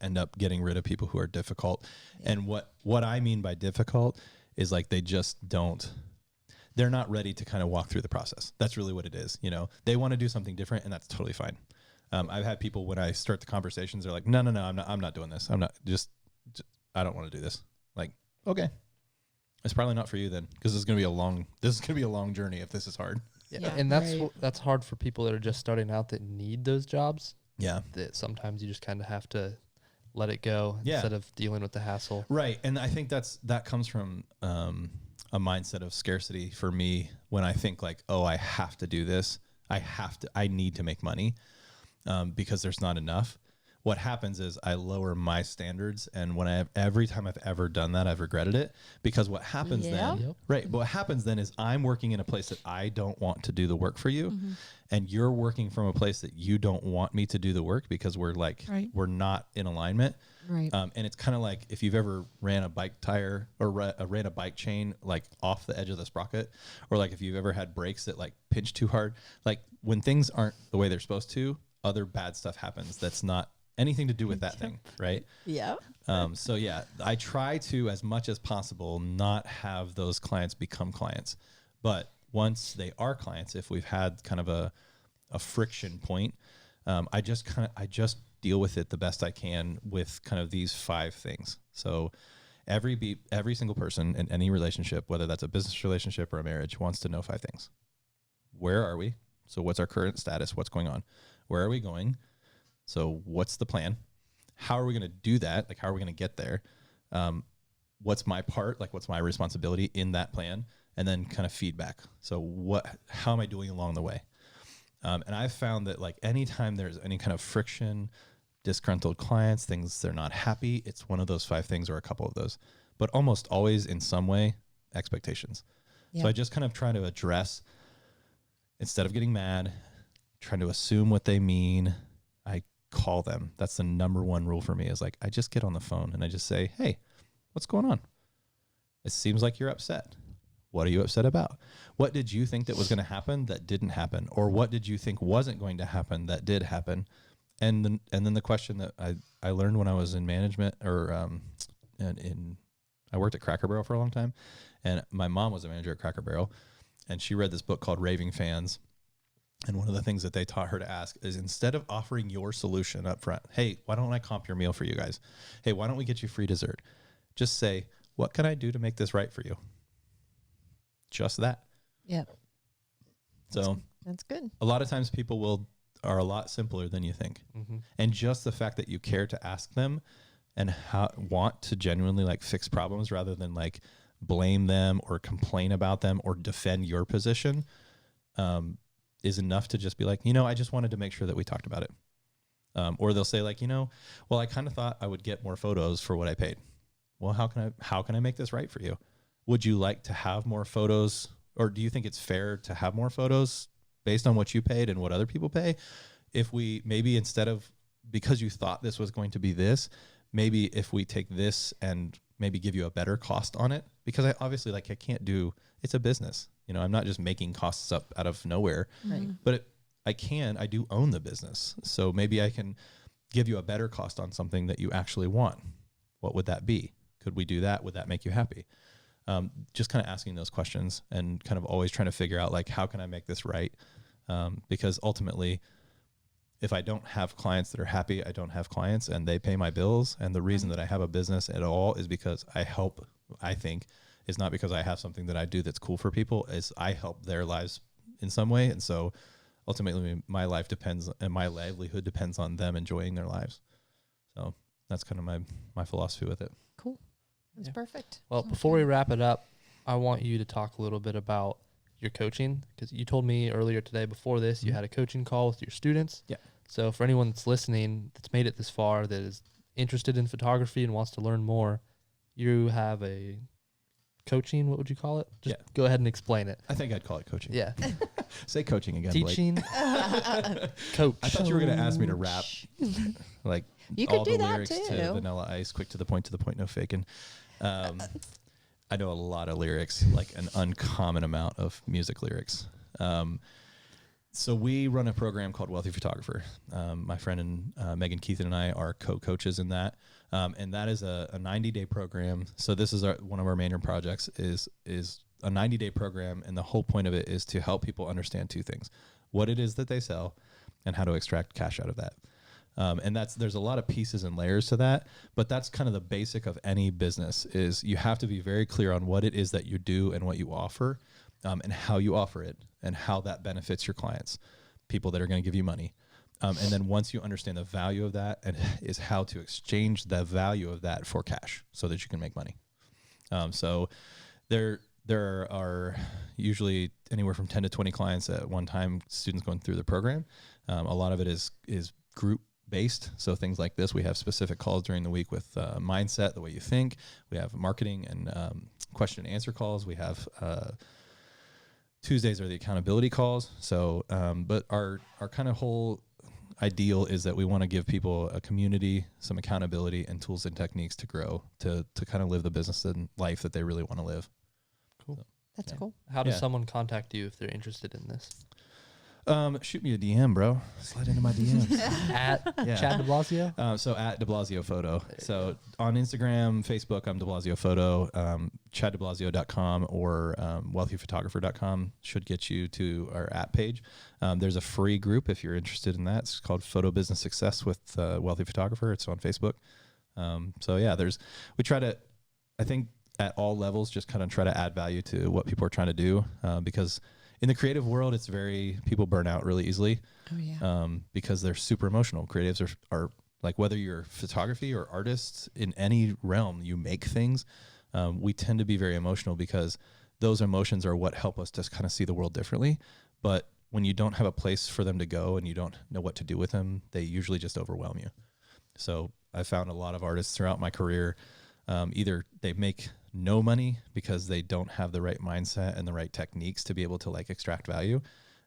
Speaker 2: end up getting rid of people who are difficult. Yeah. And what I mean by difficult is like they're not ready to kind of walk through the process. That's really what it is. You know, they want to do something different, and that's totally fine. I've had people when I start the conversations, they're like, no, I'm not doing this. I don't want to do this. Like, okay, it's probably not for you then, because this is going to be a long journey if this is hard.
Speaker 1: yeah. And that's hard for people that are just starting out that need those jobs.
Speaker 2: Yeah.
Speaker 1: That sometimes you just kind of have to let it go instead of dealing with the hassle.
Speaker 2: Right. And I think that comes from a mindset of scarcity for me when I think like, oh, I have to do this. I need to make money because there's not enough. What happens is I lower my standards, and every time I've ever done that, I've regretted it, because what happens what happens then is I'm working in a place that I don't want to do the work for you, and you're working from a place that you don't want me to do the work because we're like we're not in alignment.
Speaker 3: Right.
Speaker 2: And it's kind of like if you've ever ran a bike tire or ran a bike chain like off the edge of the sprocket, or like if you've ever had brakes that like pinch too hard, like when things aren't the way they're supposed to, other bad stuff happens that's not anything to do with that thing, right?
Speaker 3: Yeah.
Speaker 2: So yeah, I try to, as much as possible, not have those clients become clients. But once they are clients, if we've had kind of a friction point, I just deal with it the best I can with kind of these 5 things. So every single person in any relationship, whether that's a business relationship or a marriage, wants to know 5 things. Where are we? So what's our current status? What's going on? Where are we going? So what's the plan? How are we going to do that? Like, how are we going to get there? What's my part? Like, what's my responsibility in that plan? And then kind of feedback. So how am I doing along the way? And I've found that like anytime there's any kind of friction, disgruntled clients, things they're not happy, it's one of those 5 things or a couple of those, but almost always in some way, expectations. Yep. So I just kind of try to address, instead of getting mad, trying to assume what they mean, I call them. That's the number one rule for me, is like, I just get on the phone and I just say, hey, what's going on? It seems like you're upset. What are you upset about? What did you think that was going to happen that didn't happen? Or what did you think wasn't going to happen that did happen? And then the question that I learned when I was in management, or I worked at Cracker Barrel for a long time, and my mom was a manager at Cracker Barrel, and she read this book called Raving Fans. And one of the things that they taught her to ask is, instead of offering your solution up front, hey, why don't I comp your meal for you guys? Hey, why don't we get you free dessert? Just say, what can I do to make this right for you? Just that.
Speaker 3: Yep.
Speaker 2: So
Speaker 3: that's good.
Speaker 2: A lot of times people are a lot simpler than you think. And just the fact that you care to ask them and want to genuinely like fix problems rather than like blame them or complain about them or defend your position, is enough to just be like, I just wanted to make sure that we talked about it. Or they'll say like, well, I kind of thought I would get more photos for what I paid. Well, how can I make this right for you? Would you like to have more photos, or do you think it's fair to have more photos based on what you paid and what other people pay? If we maybe, instead of, because you thought this was going to be this, maybe if we take this and maybe give you a better cost on it, because I obviously I can't do, it's a business. I'm not just making costs up out of nowhere, but I do own the business. So maybe I can give you a better cost on something that you actually want. What would that be? Could we do that? Would that make you happy? Just kind of asking those questions and kind of always trying to figure out like, how can I make this right? Because ultimately, if I don't have clients that are happy, I don't have clients and they pay my bills. And the reason that I have a business at all is because I think is not because I have something that I do that's cool for people, is I help their lives in some way. And so ultimately my life depends and my livelihood depends on them enjoying their lives. So that's kind of my philosophy with it.
Speaker 3: Cool. That's
Speaker 1: Yeah.
Speaker 3: perfect.
Speaker 1: Well,
Speaker 4: Sounds
Speaker 1: before we
Speaker 4: good.
Speaker 1: wrap it up, I want you to talk a little bit about your coaching, because you told me earlier today before this you
Speaker 2: Mhm.
Speaker 1: had a coaching call with your students.
Speaker 2: Yeah.
Speaker 1: So for anyone that's listening that's made it this far, that is interested in photography and wants to learn more, you have a coaching, what would you call it? Just
Speaker 2: Yeah.
Speaker 1: go ahead and explain it.
Speaker 2: I think I'd call it coaching.
Speaker 1: Yeah.
Speaker 2: Say coaching again, Blake.
Speaker 1: Teaching coach.
Speaker 2: I thought you were going to ask me to rap like
Speaker 3: You could
Speaker 2: all
Speaker 3: do
Speaker 2: the
Speaker 3: that
Speaker 2: lyrics to
Speaker 3: too.
Speaker 2: Vanilla Ice, quick to the point, no faking. I know a lot of lyrics, like an uncommon amount of music lyrics. So we run a program called Wealthy Photographer. My friend and Megan Keithan and I are co-coaches in that. And that is a 90-day program. So this is one of our major projects is a 90-day program. And the whole point of it is to help people understand two things: what it is that they sell and how to extract cash out of that. And there's a lot of pieces and layers to that, but that's kind of the basic of any business. Is you have to be very clear on what it is that you do and what you offer, and how you offer it and how that benefits your clients, people that are going to give you money. And then once you understand the value of that, and is how to exchange the value of that for cash so that you can make money. So there are usually anywhere from 10 to 20 clients at one time, students going through the program. A lot of it is group based. So things like this, we have specific calls during the week with mindset, the way you think. We have marketing and question and answer calls. We have Tuesdays are the accountability calls. So, but our kind of whole ideal is that we want to give people a community, some accountability, and tools and techniques to grow, to kind of live the business and life that they really want to live.
Speaker 1: Cool.
Speaker 3: That's
Speaker 2: Yeah.
Speaker 3: cool.
Speaker 1: How does
Speaker 2: Yeah.
Speaker 1: someone contact you if they're interested in this?
Speaker 2: Shoot me a DM, bro. Slide into my DMs.
Speaker 1: At
Speaker 2: Yeah.
Speaker 1: Chad DiBlasio?
Speaker 2: So at DiBlasio Photo.
Speaker 1: There you
Speaker 2: So on Instagram, Facebook, I'm DiBlasio Photo. ChadDiBlasio.com or wealthyphotographer.com should get you to our app page. There's a free group if you're interested in that. It's called Photo Business Success with Wealthy Photographer. It's on Facebook. So yeah, we try to, I think at all levels, just kind of try to add value to what people are trying to do, because in the creative world, people burn out really easily.
Speaker 3: Oh yeah.
Speaker 2: Because they're super emotional. Creatives are like, whether you're photography or artists in any realm, you make things. We tend to be very emotional because those emotions are what help us to kind of see the world differently. But when you don't have a place for them to go and you don't know what to do with them, they usually just overwhelm you. So I found a lot of artists throughout my career, either they make no money because they don't have the right mindset and the right techniques to be able to like extract value,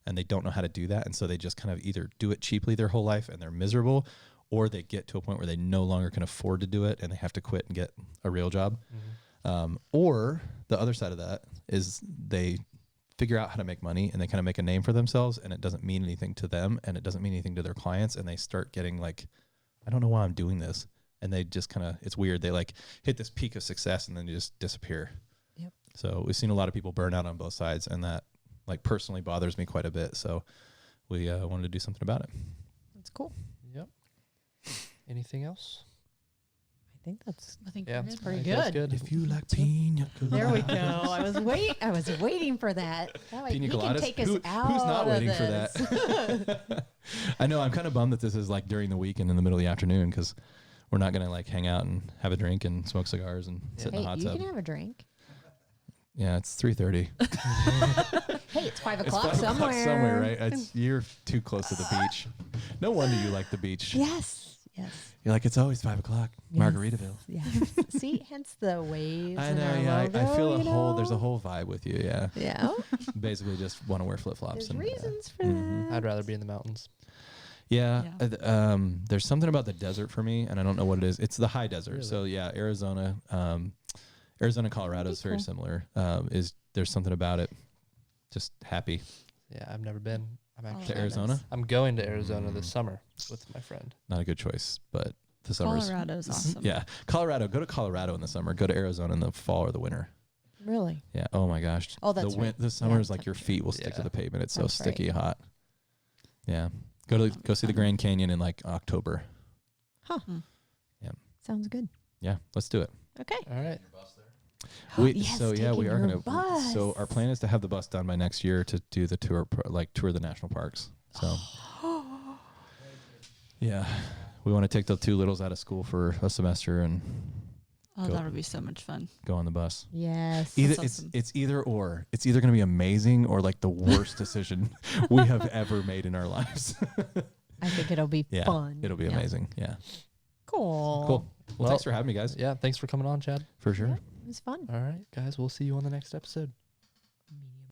Speaker 2: and they don't know how to do that. And so they just kind of either do it cheaply their whole life and they're miserable, or they get to a point where they no longer can afford to do it and they have to quit and get a real job. Or the other side of that is they figure out how to make money and they kind of make a name for themselves, and it doesn't mean anything to them and it doesn't mean anything to their clients. And they start getting like, I don't know why I'm doing this. And they just kind of, it's weird. They like hit this peak of success and then they just disappear.
Speaker 3: Yep.
Speaker 2: So we've seen a lot of people burn out on both sides, and that like personally bothers me quite a bit. So we wanted to do something about it.
Speaker 3: That's cool.
Speaker 1: Yep. Anything else?
Speaker 3: I think that's
Speaker 4: I think
Speaker 1: Yeah,
Speaker 4: we're
Speaker 1: it's
Speaker 4: good.
Speaker 3: pretty
Speaker 1: I think that's
Speaker 3: good.
Speaker 1: good.
Speaker 2: you like pina
Speaker 3: There we go. I was waiting for that. That way
Speaker 2: Pina
Speaker 3: he can
Speaker 2: coladas?
Speaker 3: take us
Speaker 2: Who's
Speaker 3: out
Speaker 2: not
Speaker 3: of
Speaker 2: waiting for
Speaker 3: this.
Speaker 2: that? I know. I'm kind of bummed that this is like during the week and in the middle of the afternoon, because we're not going to like hang out and have a drink and smoke cigars and sit in
Speaker 3: Hey,
Speaker 2: the hot
Speaker 3: you
Speaker 2: tub.
Speaker 3: can have a drink.
Speaker 2: Yeah, it's 3:30.
Speaker 3: Hey, it's 5
Speaker 2: It's
Speaker 3: o'clock
Speaker 2: 5 o'clock
Speaker 3: somewhere.
Speaker 2: somewhere, right? You're too close to the beach. No wonder you like the beach.
Speaker 3: Yes. Yes.
Speaker 2: You're like, it's always 5 o'clock,
Speaker 3: Yes.
Speaker 2: Margaritaville.
Speaker 3: Yes. See, hence the waves.
Speaker 2: I
Speaker 3: and
Speaker 2: know,
Speaker 3: our
Speaker 2: yeah. I
Speaker 3: logo,
Speaker 2: feel
Speaker 3: you
Speaker 2: there's a
Speaker 3: know?
Speaker 2: whole vibe with you, yeah.
Speaker 3: Yeah.
Speaker 2: Basically just want to wear flip-flops.
Speaker 3: There's
Speaker 2: and
Speaker 3: reasons for
Speaker 2: Mhm.
Speaker 3: that.
Speaker 1: I'd rather be in the mountains.
Speaker 2: Yeah.
Speaker 4: Yeah.
Speaker 2: There's something about the desert for me, and I don't know what it is. It's the high desert.
Speaker 1: Really?
Speaker 2: So yeah, Arizona, Colorado is very
Speaker 3: cool.
Speaker 2: similar. There's something about it. Just happy.
Speaker 1: Yeah, I've never been. I'm
Speaker 4: Oh,
Speaker 1: actually
Speaker 2: To Arizona?
Speaker 1: I'm going to Arizona this summer with my friend.
Speaker 2: Not a good choice, but the summer's
Speaker 4: Colorado's awesome.
Speaker 2: Yeah, Colorado. Go to Colorado in the summer. Go to Arizona in the fall or the winter.
Speaker 3: Really?
Speaker 2: Yeah. Oh my gosh.
Speaker 3: Oh, that's right.
Speaker 2: The summer is
Speaker 3: Yeah,
Speaker 2: like your
Speaker 3: that's
Speaker 2: feet will stick to
Speaker 1: Yeah.
Speaker 2: the pavement. It's so
Speaker 3: That's
Speaker 2: sticky
Speaker 3: right.
Speaker 2: hot. Yeah. Go see the Grand Canyon in like October.
Speaker 3: Huh.
Speaker 4: Mm.
Speaker 2: Yeah.
Speaker 3: Sounds good.
Speaker 2: Yeah. Let's do it.
Speaker 3: Okay.
Speaker 1: All right.
Speaker 3: Yes,
Speaker 2: we
Speaker 3: taking
Speaker 2: are
Speaker 3: your
Speaker 2: gonna.
Speaker 3: bus.
Speaker 2: So our plan is to have the bus done by next year to do the tour the national parks. So, yeah, we want to take the two littles out of school for a semester and
Speaker 4: Oh, that would be so much fun.
Speaker 2: go on the bus.
Speaker 3: Yes.
Speaker 2: Either
Speaker 4: That's awesome.
Speaker 2: it's either or. It's either going to be amazing or like the worst decision we have ever made in our lives.
Speaker 3: I think it'll be
Speaker 2: Yeah,
Speaker 3: fun.
Speaker 2: it'll be amazing. Yeah.
Speaker 3: Cool.
Speaker 2: Cool. Well, thanks for having me, guys.
Speaker 1: Yeah, thanks for coming on, Chad.
Speaker 2: For sure.
Speaker 3: It was fun.
Speaker 1: All right, guys, we'll see you on the next episode.